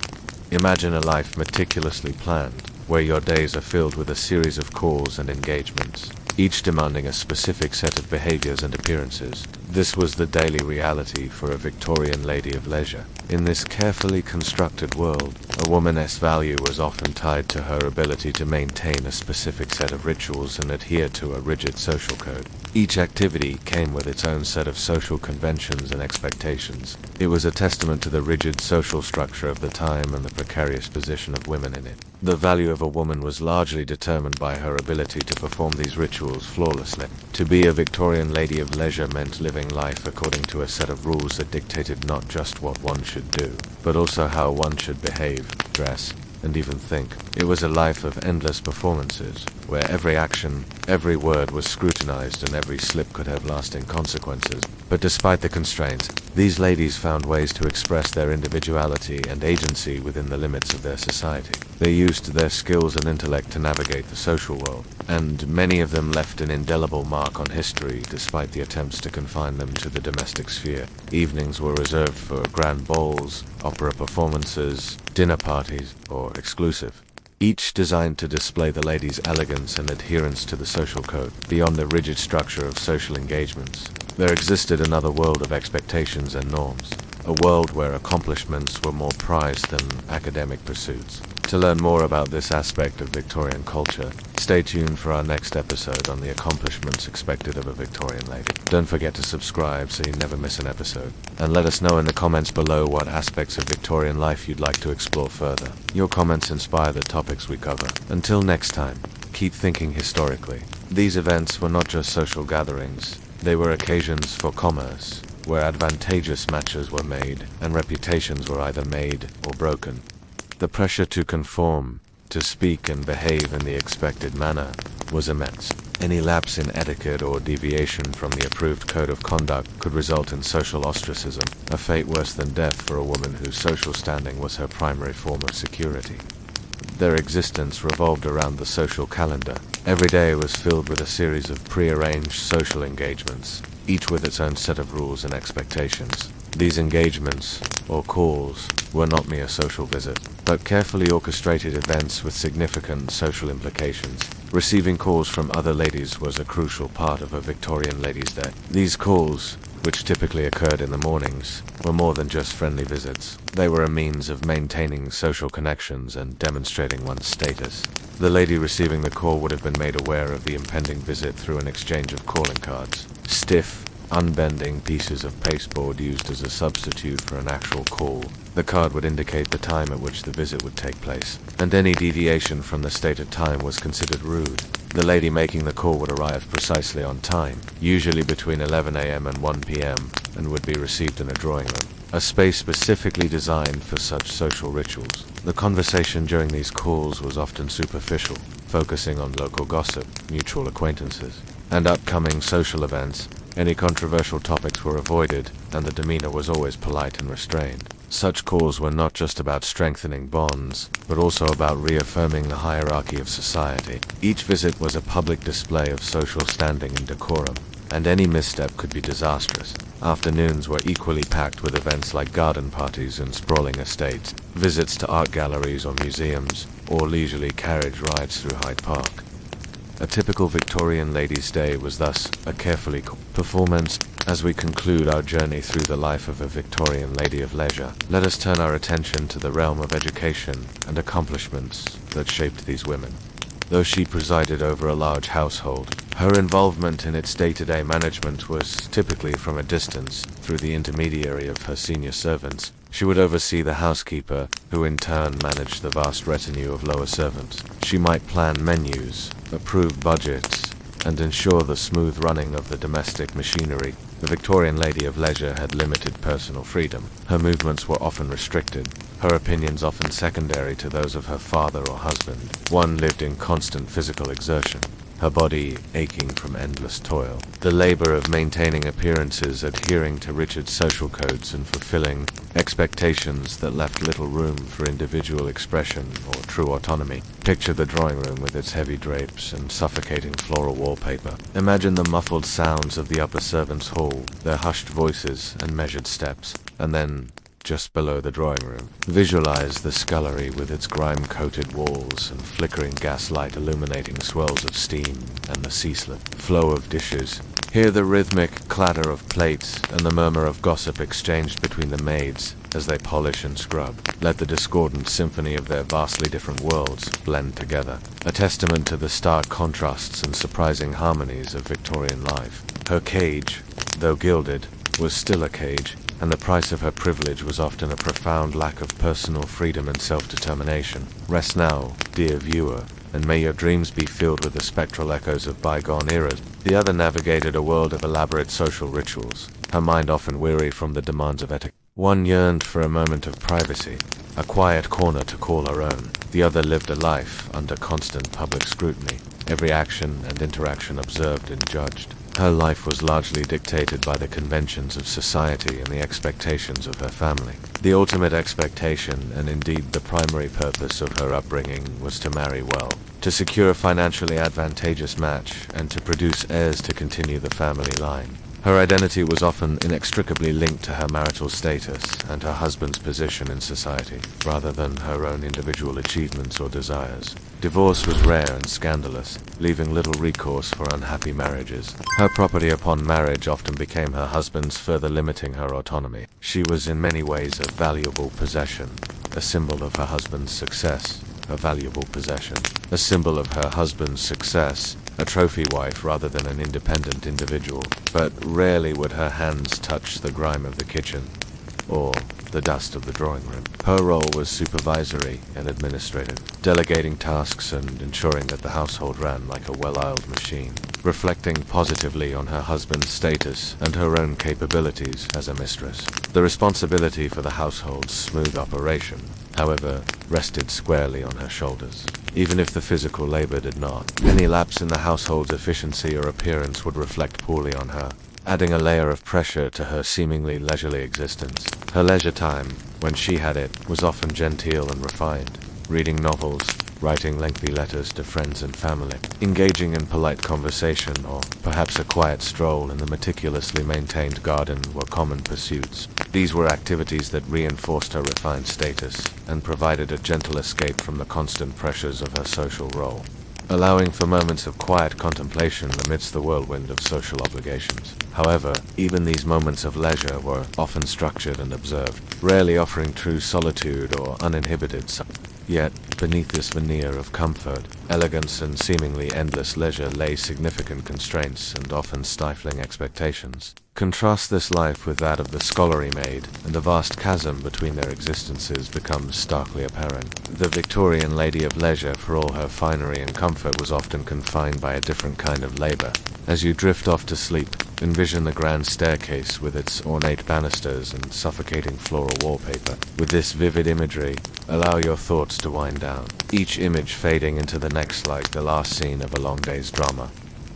Imagine a life meticulously planned, where your days are filled with a series of calls and engagements, each demanding a specific set of behaviors and appearances. This was the daily reality for a Victorian lady of leisure. In this carefully constructed world, a woman's value was often tied to her ability to maintain a specific set of rituals and adhere to a rigid social code. Each activity came with its own set of social conventions and expectations. It was a testament to the rigid social structure of the time and the precarious position of women in it. The value of a woman was largely determined by her ability to perform these rituals flawlessly. To be a Victorian lady of leisure meant living life according to a set of rules that dictated not just what one should do, but also how one should behave, dress, and even think. It was a life of endless performances, where every action, every word was scrutinized and every slip could have lasting consequences. But despite the constraints, these ladies found ways to express their individuality and agency within the limits of their society. They used their skills and intellect to navigate the social world, and many of them left an indelible mark on history despite the attempts to confine them to the domestic sphere. Evenings were reserved for grand balls, opera performances, dinner parties, or exclusive, each designed to display the ladies' elegance and adherence to the social code. Beyond the rigid structure of social engagements, there existed another world of expectations and norms, a world where accomplishments were more prized than academic pursuits. To learn more about this aspect of Victorian culture, stay tuned for our next episode on the accomplishments expected of a Victorian lady. Don't forget to subscribe so you never miss an episode, and let us know in the comments below what aspects of Victorian life you'd like to explore further. Your comments inspire the topics we cover. Until next time, keep thinking historically. These events were not just social gatherings, they were occasions for commerce, where advantageous matches were made and reputations were either made or broken. The pressure to conform, to speak and behave in the expected manner, was immense. Any lapse in etiquette or deviation from the approved code of conduct could result in social ostracism, a fate worse than death for a woman whose social standing was her primary form of security. Their existence revolved around the social calendar. Every day was filled with a series of pre-arranged social engagements, each with its own set of rules and expectations. These engagements, or calls, were not mere social visits, but carefully orchestrated events with significant social implications. Receiving calls from other ladies was a crucial part of a Victorian lady's day. These calls, which typically occurred in the mornings, were more than just friendly visits. They were a means of maintaining social connections and demonstrating one's status. The lady receiving the call would have been made aware of the impending visit through an exchange of calling cards. Stiff, unbending pieces of pasteboard used as a substitute for an actual call. The card would indicate the time at which the visit would take place, and any deviation from the stated time was considered rude. The lady making the call would arrive precisely on time, usually between 11 a.m. and 1 p.m., and would be received in a drawing room, a space specifically designed for such social rituals. The conversation during these calls was often superficial, focusing on local gossip, mutual acquaintances, and upcoming social events. Any controversial topics were avoided, and the demeanor was always polite and restrained. Such calls were not just about strengthening bonds, but also about reaffirming the hierarchy of society. Each visit was a public display of social standing and decorum, and any misstep could be disastrous. Afternoons were equally packed with events like garden parties and sprawling estates, visits to art galleries or museums, or leisurely carriage rides through Hyde Park. A typical Victorian lady's day was thus a carefully performance. As we conclude our journey through the life of a Victorian lady of leisure, let us turn our attention to the realm of education and accomplishments that shaped these women. Though she presided over a large household, her involvement in its day-to-day management was typically from a distance, through the intermediary of her senior servants. She would oversee the housekeeper, who in turn managed the vast retinue of lower servants. She might plan menus, approve budgets, and ensure the smooth running of the domestic machinery. The Victorian lady of leisure had limited personal freedom. Her movements were often restricted, her opinions often secondary to those of her father or husband. One lived in constant physical exertion, her body aching from endless toil. The labor of maintaining appearances, adhering to rigid social codes, and fulfilling expectations that left little room for individual expression or true autonomy. Picture the drawing room with its heavy drapes and suffocating floral wallpaper. Imagine the muffled sounds of the upper servants' hall, their hushed voices and measured steps, and then, just below the drawing room, visualize the scullery with its grime-coated walls and flickering gaslight illuminating swirls of steam and the ceaseless flow of dishes. Hear the rhythmic clatter of plates and the murmur of gossip exchanged between the maids as they polish and scrub. Let the discordant symphony of their vastly different worlds blend together, a testament to the stark contrasts and surprising harmonies of Victorian life. Her cage, though gilded, was still a cage, and the price of her privilege was often a profound lack of personal freedom and self-determination. Rest now, dear viewer, and may your dreams be filled with the spectral echoes of bygone eras. The other navigated a world of elaborate social rituals, her mind often weary from the demands of etiquette. One yearned for a moment of privacy, a quiet corner to call her own. The other lived a life under constant public scrutiny, every action and interaction observed and judged. Her life was largely dictated by the conventions of society and the expectations of her family. The ultimate expectation, and indeed the primary purpose of her upbringing, was to marry well, to secure a financially advantageous match, and to produce heirs to continue the family line. Her identity was often inextricably linked to her marital status and her husband's position in society, rather than her own individual achievements or desires. Divorce was rare and scandalous, leaving little recourse for unhappy marriages. Her property upon marriage often became her husband's, further limiting her autonomy. She was in many ways a valuable possession, a symbol of her husband's success, a valuable possession, a symbol of her husband's success, a trophy wife rather than an independent individual. But rarely would her hands touch the grime of the kitchen, or the dust of the drawing room. Her role was supervisory and administrative, delegating tasks and ensuring that the household ran like a well-oiled machine, reflecting positively on her husband's status and her own capabilities as a mistress. The responsibility for the household's smooth operation, however, rested squarely on her shoulders. Even if the physical labor did not, any lapse in the household's efficiency or appearance would reflect poorly on her, adding a layer of pressure to her seemingly leisurely existence. Her leisure time, when she had it, was often genteel and refined, reading novels, writing lengthy letters to friends and family, engaging in polite conversation, or perhaps a quiet stroll in the meticulously maintained garden were common pursuits. These were activities that reinforced her refined status and provided a gentle escape from the constant pressures of her social role, allowing for moments of quiet contemplation amidst the whirlwind of social obligations. However, even these moments of leisure were often structured and observed, rarely offering true solitude or uninhibited silence. Yet, beneath this veneer of comfort, elegance, and seemingly endless leisure lay significant constraints and often stifling expectations. Contrast this life with that of the scullery maid, and the vast chasm between their existences becomes starkly apparent. The Victorian lady of leisure, for all her finery and comfort, was often confined by a different kind of labor. As you drift off to sleep, envision the grand staircase with its ornate banisters and suffocating floral wallpaper. With this vivid imagery, allow your thoughts to wind down, each image fading into the next like the last scene of a long day's drama.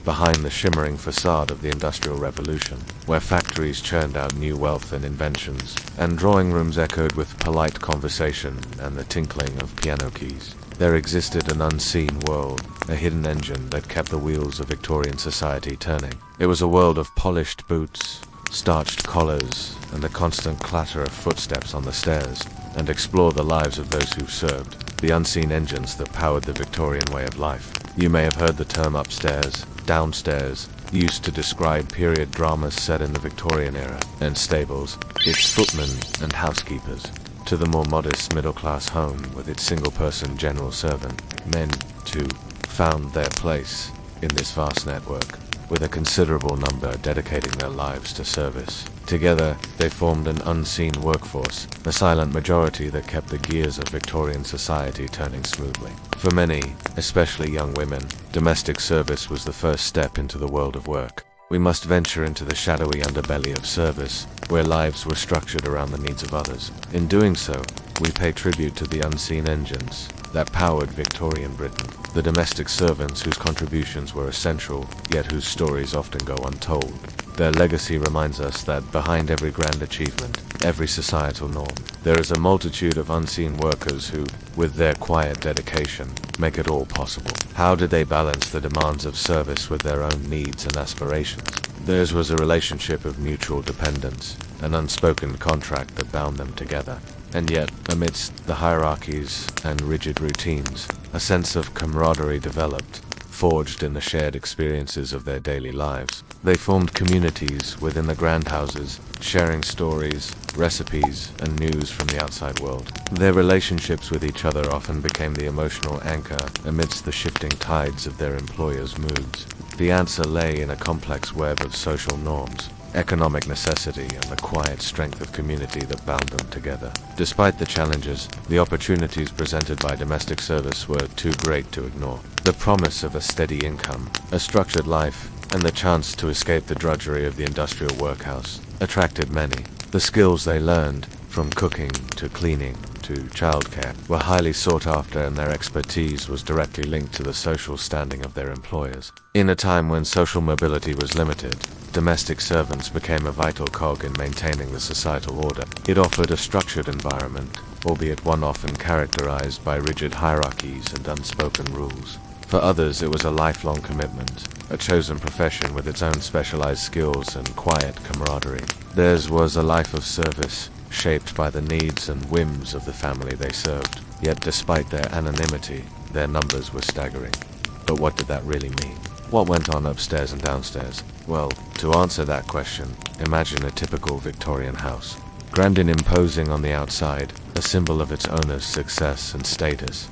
Behind the shimmering facade of the Industrial Revolution, where factories churned out new wealth and inventions, and drawing rooms echoed with polite conversation and the tinkling of piano keys, there existed an unseen world, a hidden engine that kept the wheels of Victorian society turning. It was a world of polished boots, starched collars, and the constant clatter of footsteps on the stairs, and explore the lives of those who served, the unseen engines that powered the Victorian way of life. You may have heard the term upstairs, downstairs, used to describe period dramas set in the Victorian era, and stables, its footmen and housekeepers, to the more modest middle-class home with its single-person general servant. Men, too, found their place in this vast network, with a considerable number dedicating their lives to service. Together, they formed an unseen workforce, a silent majority that kept the gears of Victorian society turning smoothly. For many, especially young women, domestic service was the first step into the world of work. We must venture into the shadowy underbelly of service, where lives were structured around the needs of others. In doing so, we pay tribute to the unseen engines that powered Victorian Britain, the domestic servants whose contributions were essential, yet whose stories often go untold. Their legacy reminds us that behind every grand achievement, every societal norm, there is a multitude of unseen workers who, with their quiet dedication, make it all possible. How did they balance the demands of service with their own needs and aspirations? Theirs was a relationship of mutual dependence, an unspoken contract that bound them together. And yet, amidst the hierarchies and rigid routines, a sense of camaraderie developed, forged in the shared experiences of their daily lives. They formed communities within the grand houses, sharing stories, recipes, and news from the outside world. Their relationships with each other often became the emotional anchor amidst the shifting tides of their employers' moods. The answer lay in a complex web of social norms, economic necessity, and the quiet strength of community that bound them together. Despite the challenges, the opportunities presented by domestic service were too great to ignore. The promise of a steady income, a structured life, and the chance to escape the drudgery of the industrial workhouse attracted many. The skills they learned, from cooking to cleaning to to childcare, were highly sought after, and their expertise was directly linked to the social standing of their employers. In a time when social mobility was limited, domestic servants became a vital cog in maintaining the societal order. It offered a structured environment, albeit one often characterized by rigid hierarchies and unspoken rules. For others, it was a lifelong commitment, a chosen profession with its own specialized skills and quiet camaraderie. Theirs was a life of service, shaped by the needs and whims of the family they served. Yet despite their anonymity, their numbers were staggering. But what did that really mean? What went on upstairs and downstairs? Well, to answer that question, imagine a typical Victorian house. Grand and imposing on the outside, a symbol of its owner's success and status.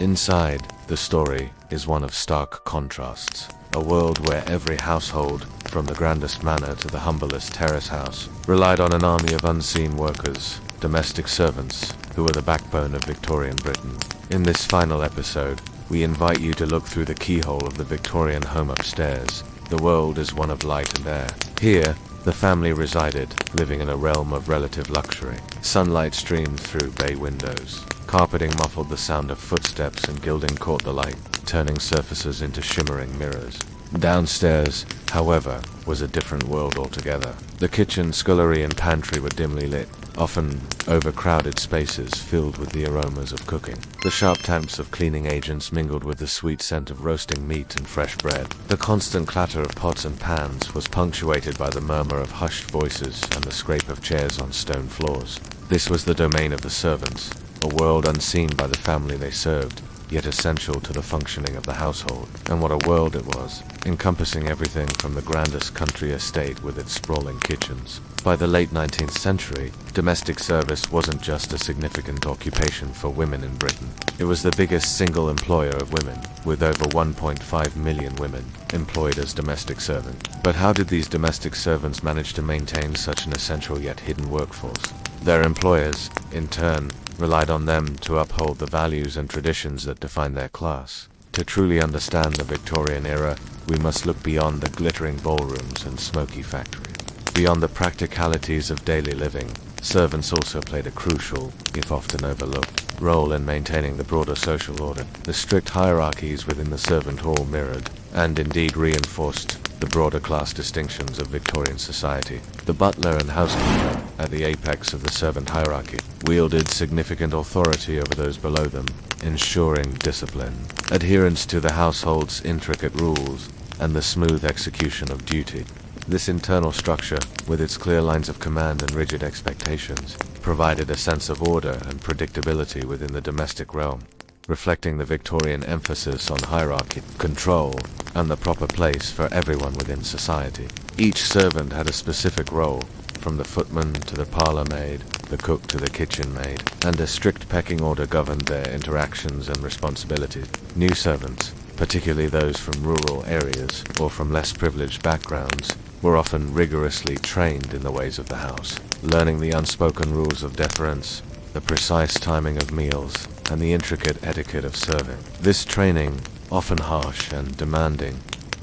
Inside, the story is one of stark contrasts. A world where every household, from the grandest manor to the humblest terrace house, relied on an army of unseen workers, domestic servants, who were the backbone of Victorian Britain. In this final episode, we invite you to look through the keyhole of the Victorian home upstairs. The world is one of light and air. Here, the family resided, living in a realm of relative luxury. Sunlight streamed through bay windows. Carpeting muffled the sound of footsteps, and gilding caught the light, turning surfaces into shimmering mirrors. Downstairs, however, was a different world altogether. The kitchen, scullery, and pantry were dimly lit, often overcrowded spaces filled with the aromas of cooking. The sharp taps of cleaning agents mingled with the sweet scent of roasting meat and fresh bread. The constant clatter of pots and pans was punctuated by the murmur of hushed voices and the scrape of chairs on stone floors. This was the domain of the servants, a world unseen by the family they served, yet essential to the functioning of the household. And what a world it was, encompassing everything from the grandest country estate with its sprawling kitchens. By the late 19th century, domestic service wasn't just a significant occupation for women in Britain. It was the biggest single employer of women, with over 1.5 million women employed as domestic servants. But how did these domestic servants manage to maintain such an essential yet hidden workforce? Their employers, in turn, relied on them to uphold the values and traditions that define their class. To truly understand the Victorian era, we must look beyond the glittering ballrooms and smoky factories. Beyond the practicalities of daily living, servants also played a crucial, if often overlooked, role in maintaining the broader social order. The strict hierarchies within the servant hall mirrored, and indeed reinforced, the broader class distinctions of Victorian society. The butler and housekeeper, at the apex of the servant hierarchy, wielded significant authority over those below them, ensuring discipline, adherence to the household's intricate rules, and the smooth execution of duty. This internal structure, with its clear lines of command and rigid expectations, provided a sense of order and predictability within the domestic realm, reflecting the Victorian emphasis on hierarchy, control, and the proper place for everyone within society. Each servant had a specific role, from the footman to the parlor maid, the cook to the kitchen maid, and a strict pecking order governed their interactions and responsibilities. New servants, particularly those from rural areas or from less privileged backgrounds, were often rigorously trained in the ways of the house, learning the unspoken rules of deference, the precise timing of meals, and the intricate etiquette of serving. This training, often harsh and demanding,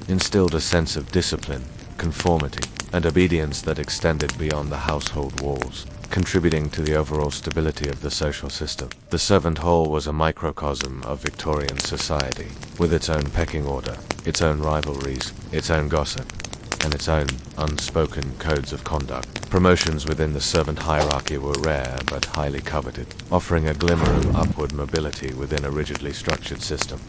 instilled a sense of discipline, conformity, and obedience that extended beyond the household walls, contributing to the overall stability of the social system. The servant hall was a microcosm of Victorian society, with its own pecking order, its own rivalries, its own gossip, and its own unspoken codes of conduct. Promotions within the servant hierarchy were rare but highly coveted, offering a glimmer of upward mobility within a rigidly structured system.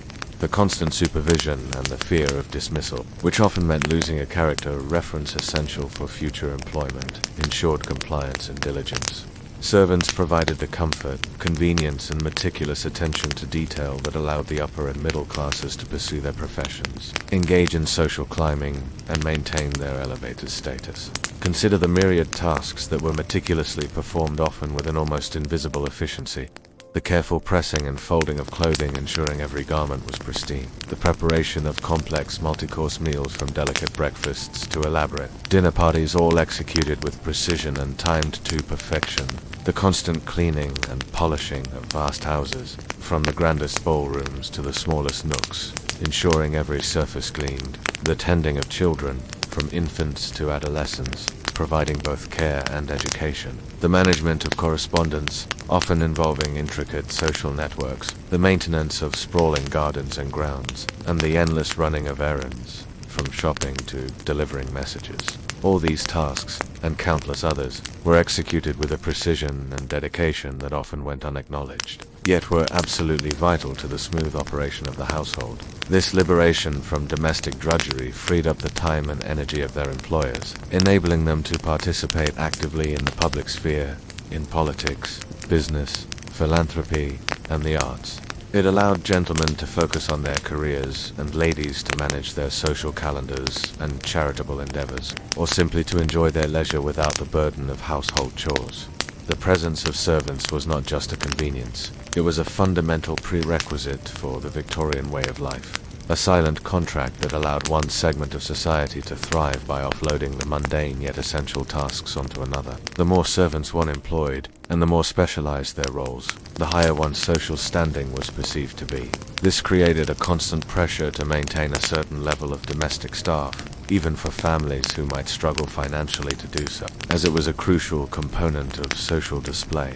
The constant supervision and the fear of dismissal, which often meant losing a character reference essential for future employment, ensured compliance and diligence. Servants provided the comfort, convenience, and meticulous attention to detail that allowed the upper and middle classes to pursue their professions, engage in social climbing, and maintain their elevated status. Consider the myriad tasks that were meticulously performed, often with an almost invisible efficiency. The careful pressing and folding of clothing, ensuring every garment was pristine. The preparation of complex multi-course meals, from delicate breakfasts to elaborate dinner parties, all executed with precision and timed to perfection. The constant cleaning and polishing of vast houses, from the grandest ballrooms to the smallest nooks, ensuring every surface gleamed. The tending of children, from infants to adolescents, providing both care and education. The management of correspondence, often involving intricate social networks, the maintenance of sprawling gardens and grounds, and the endless running of errands, from shopping to delivering messages. All these tasks, and countless others, were executed with a precision and dedication that often went unacknowledged, yet were absolutely vital to the smooth operation of the household. This liberation from domestic drudgery freed up the time and energy of their employers, enabling them to participate actively in the public sphere, in politics, business, philanthropy, and the arts. It allowed gentlemen to focus on their careers and ladies to manage their social calendars and charitable endeavors, or simply to enjoy their leisure without the burden of household chores. The presence of servants was not just a convenience, it was a fundamental prerequisite for the Victorian way of life. A silent contract that allowed one segment of society to thrive by offloading the mundane yet essential tasks onto another. The more servants one employed, and the more specialized their roles, the higher one's social standing was perceived to be. This created a constant pressure to maintain a certain level of domestic staff, even for families who might struggle financially to do so, as it was a crucial component of social display.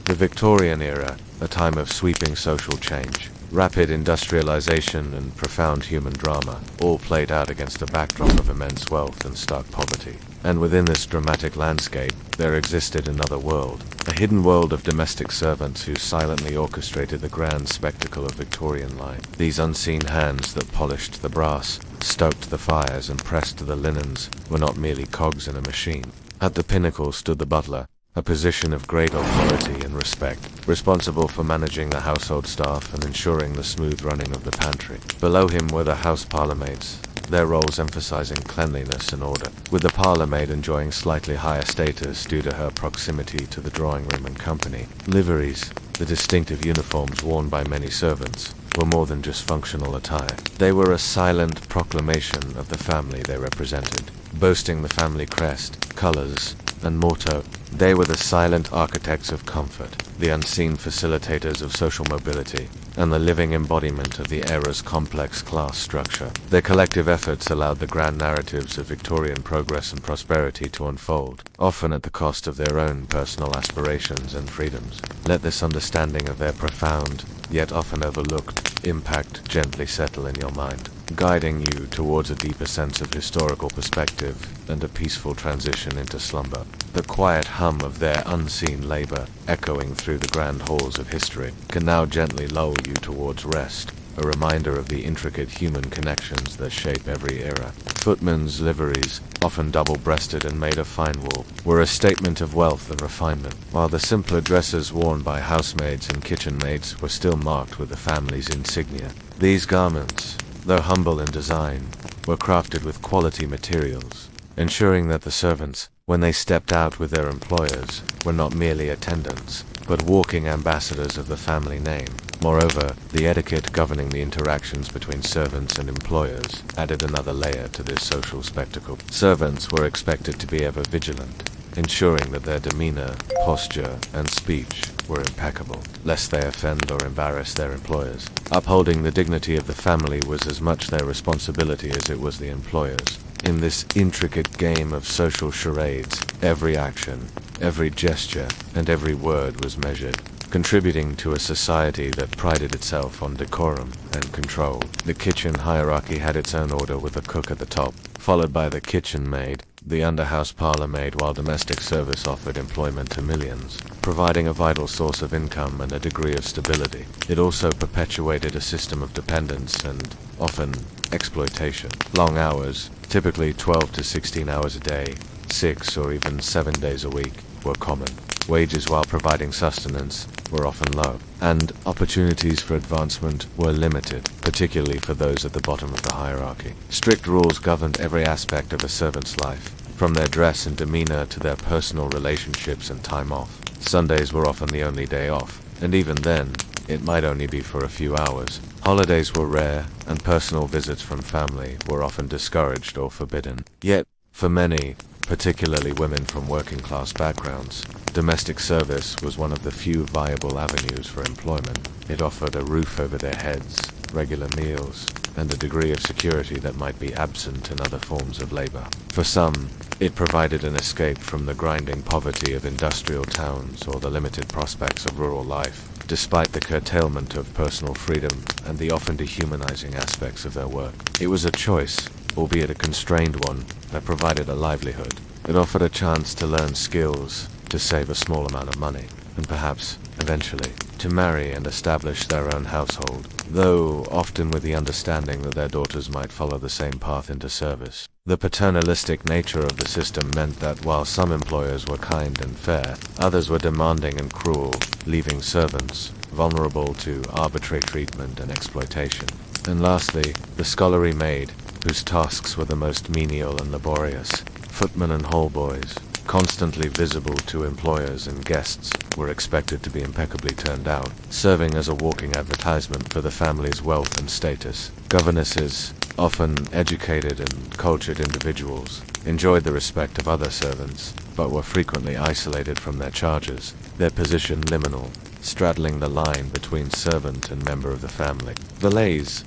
The Victorian era, a time of sweeping social change, rapid industrialization and profound human drama, all played out against a backdrop of immense wealth and stark poverty. And within this dramatic landscape, there existed another world, a hidden world of domestic servants who silently orchestrated the grand spectacle of Victorian life. These unseen hands that polished the brass, stoked the fires, and pressed the linens were not merely cogs in a machine. At the pinnacle stood the butler, a position of great authority and respect, responsible for managing the household staff and ensuring the smooth running of the pantry. Below him were the house parlourmaids, their roles emphasizing cleanliness and order, with the parlourmaid enjoying slightly higher status due to her proximity to the drawing room and company. Liveries, the distinctive uniforms worn by many servants, were more than just functional attire. They were a silent proclamation of the family they represented, boasting the family crest, colors, and motto. They were the silent architects of comfort, the unseen facilitators of social mobility, and the living embodiment of the era's complex class structure. Their collective efforts allowed the grand narratives of Victorian progress and prosperity to unfold, often at the cost of their own personal aspirations and freedoms. Let this understanding of their profound, yet often overlooked, impact gently settle in your mind, guiding you towards a deeper sense of historical perspective and a peaceful transition into slumber. The quiet hum of their unseen labor, echoing through the grand halls of history, can now gently lull you towards rest, a reminder of the intricate human connections that shape every era. Footmen's liveries, often double-breasted and made of fine wool, were a statement of wealth and refinement, while the simpler dresses worn by housemaids and kitchen maids were still marked with the family's insignia. These garments, though humble in design, were crafted with quality materials, ensuring that the servants, when they stepped out with their employers, were not merely attendants, but walking ambassadors of the family name. Moreover, the etiquette governing the interactions between servants and employers added another layer to this social spectacle. Servants were expected to be ever vigilant, ensuring that their demeanor, posture, and speech were impeccable, lest they offend or embarrass their employers. Upholding the dignity of the family was as much their responsibility as it was the employers. In this intricate game of social charades, every action, every gesture, and every word was measured, contributing to a society that prided itself on decorum and control. The kitchen hierarchy had its own order, with the cook at the top, followed by the kitchen maid, the underhouse parlor maid, while domestic service offered employment to millions, providing a vital source of income and a degree of stability. It also perpetuated a system of dependence and, often, exploitation. Long hours, typically 12 to 16 hours a day, 6 or even 7 days a week, were common. Wages, while providing sustenance, were often low, and opportunities for advancement were limited, particularly for those at the bottom of the hierarchy. Strict rules governed every aspect of a servant's life, from their dress and demeanor to their personal relationships and time off. Sundays were often the only day off, and even then, it might only be for a few hours. Holidays were rare, and personal visits from family were often discouraged or forbidden. Yet, for many, particularly women from working-class backgrounds, domestic service was one of the few viable avenues for employment. It offered a roof over their heads, regular meals, and a degree of security that might be absent in other forms of labor. For some, it provided an escape from the grinding poverty of industrial towns or the limited prospects of rural life, despite the curtailment of personal freedom and the often dehumanizing aspects of their work. It was a choice, albeit a constrained one, that provided a livelihood. It offered a chance to learn skills, to save a small amount of money, and perhaps, eventually, to marry and establish their own household, though often with the understanding that their daughters might follow the same path into service. The paternalistic nature of the system meant that while some employers were kind and fair, others were demanding and cruel, leaving servants vulnerable to arbitrary treatment and exploitation. And lastly, the scullery maid, whose tasks were the most menial and laborious. Footmen and hall boys, constantly visible to employers and guests, were expected to be impeccably turned out, serving as a walking advertisement for the family's wealth and status. Governesses, often educated and cultured individuals, enjoyed the respect of other servants, but were frequently isolated from their charges, their position liminal, straddling the line between servant and member of the family. The ladies,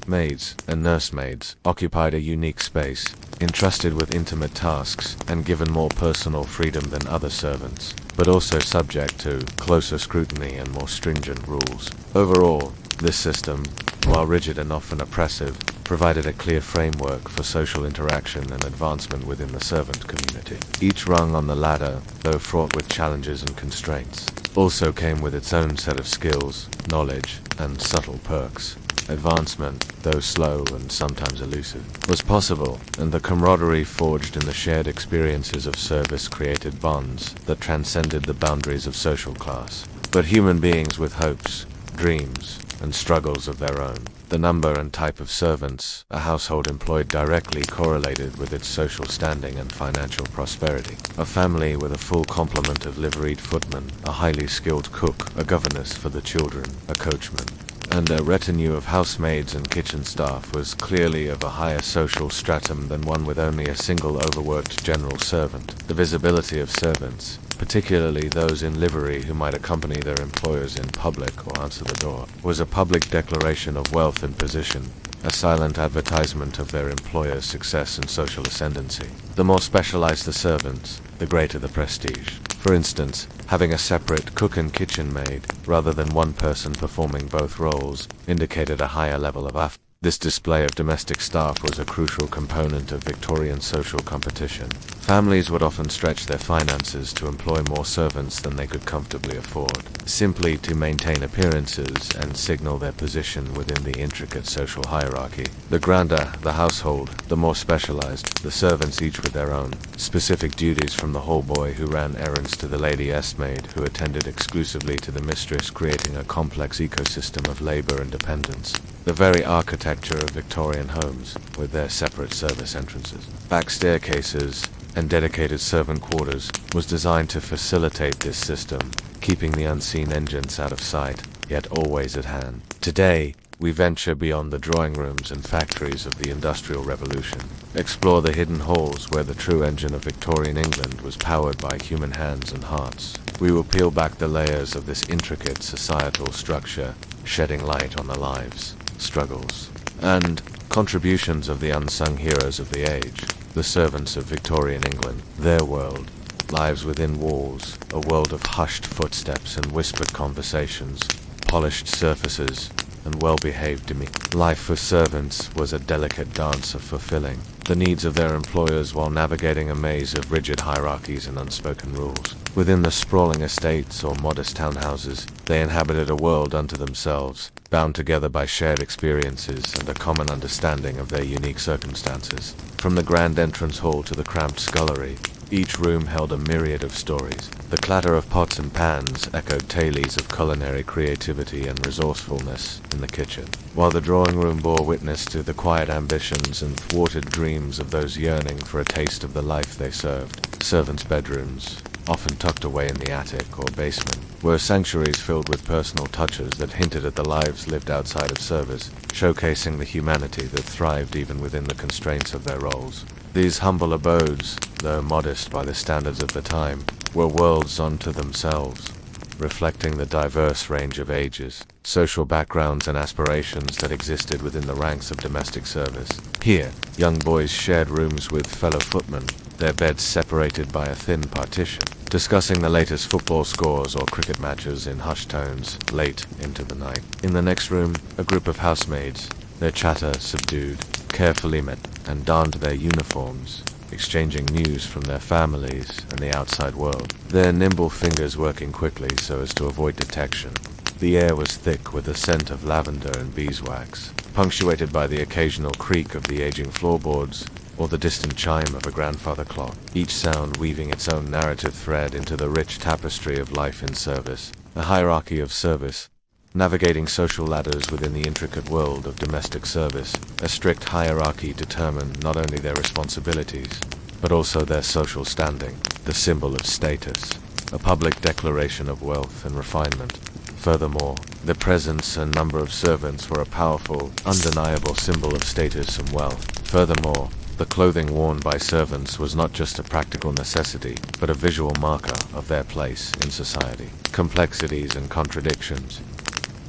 maids, and nursemaids occupied a unique space, entrusted with intimate tasks and given more personal freedom than other servants, but also subject to closer scrutiny and more stringent rules. Overall, this system, while rigid and often oppressive, provided a clear framework for social interaction and advancement within the servant community. Each rung on the ladder, though fraught with challenges and constraints, also came with its own set of skills, knowledge, and subtle perks. Advancement, though slow and sometimes elusive, was possible, and the camaraderie forged in the shared experiences of service created bonds that transcended the boundaries of social class. But human beings with hopes, dreams, and struggles of their own. The number and type of servants a household employed directly correlated with its social standing and financial prosperity. A family with a full complement of liveried footmen, a highly skilled cook, a governess for the children, a coachman, and a retinue of housemaids and kitchen staff was clearly of a higher social stratum than one with only a single overworked general servant. The visibility of servants, particularly those in livery who might accompany their employers in public or answer the door, was a public declaration of wealth and position, a silent advertisement of their employer's success and social ascendancy. The more specialized the servants, the greater the prestige. For instance, having a separate cook and kitchen maid, rather than one person performing both roles, indicated a higher level of This display of domestic staff was a crucial component of Victorian social competition. Families would often stretch their finances to employ more servants than they could comfortably afford, simply to maintain appearances and signal their position within the intricate social hierarchy. The grander the household, the more specialized, the servants each with their own specific duties, from the hall boy who ran errands to the lady maid who attended exclusively to the mistress, creating a complex ecosystem of labor and dependence. The very architecture of Victorian homes, with their separate service entrances, back staircases, and dedicated servant quarters, was designed to facilitate this system, keeping the unseen engines out of sight, yet always at hand. Today, we venture beyond the drawing rooms and factories of the Industrial Revolution, explore the hidden halls where the true engine of Victorian England was powered by human hands and hearts. We will peel back the layers of this intricate societal structure, shedding light on the lives, struggles, and contributions of the unsung heroes of the age, the servants of Victorian England. Their world, lives within walls, a world of hushed footsteps and whispered conversations, polished surfaces, and well-behaved demeanor. Life for servants was a delicate dance of fulfilling the needs of their employers while navigating a maze of rigid hierarchies and unspoken rules. Within the sprawling estates or modest townhouses, they inhabited a world unto themselves, bound together by shared experiences and a common understanding of their unique circumstances. From the grand entrance hall to the cramped scullery, each room held a myriad of stories. The clatter of pots and pans echoed tales of culinary creativity and resourcefulness in the kitchen, while the drawing room bore witness to the quiet ambitions and thwarted dreams of those yearning for a taste of the life they served. Servants' bedrooms, often tucked away in the attic or basement, were sanctuaries filled with personal touches that hinted at the lives lived outside of service, showcasing the humanity that thrived even within the constraints of their roles. These humble abodes, though modest by the standards of the time, were worlds unto themselves, reflecting the diverse range of ages, social backgrounds and aspirations that existed within the ranks of domestic service. Here, young boys shared rooms with fellow footmen, their beds separated by a thin partition, discussing the latest football scores or cricket matches in hushed tones late into the night. In the next room, a group of housemaids, their chatter subdued, carefully met, and donned their uniforms, exchanging news from their families and the outside world, their nimble fingers working quickly so as to avoid detection. The air was thick with the scent of lavender and beeswax, punctuated by the occasional creak of the aging floorboards or the distant chime of a grandfather clock, each sound weaving its own narrative thread into the rich tapestry of life in service, a hierarchy of service, navigating social ladders within the intricate world of domestic service. A strict hierarchy determined not only their responsibilities, but also their social standing, the symbol of status, a public declaration of wealth and refinement. Furthermore, the presence and number of servants were a powerful, undeniable symbol of status and wealth. Furthermore, the clothing worn by servants was not just a practical necessity, but a visual marker of their place in society. Complexities and contradictions.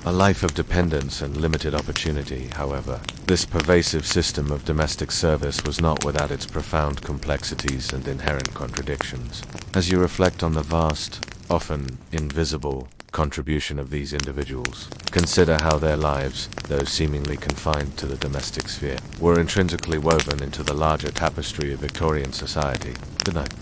A life of dependence and limited opportunity, however. This pervasive system of domestic service was not without its profound complexities and inherent contradictions. As you reflect on the vast, often invisible, contribution of these individuals, consider how their lives, though seemingly confined to the domestic sphere, were intrinsically woven into the larger tapestry of Victorian society. Good night.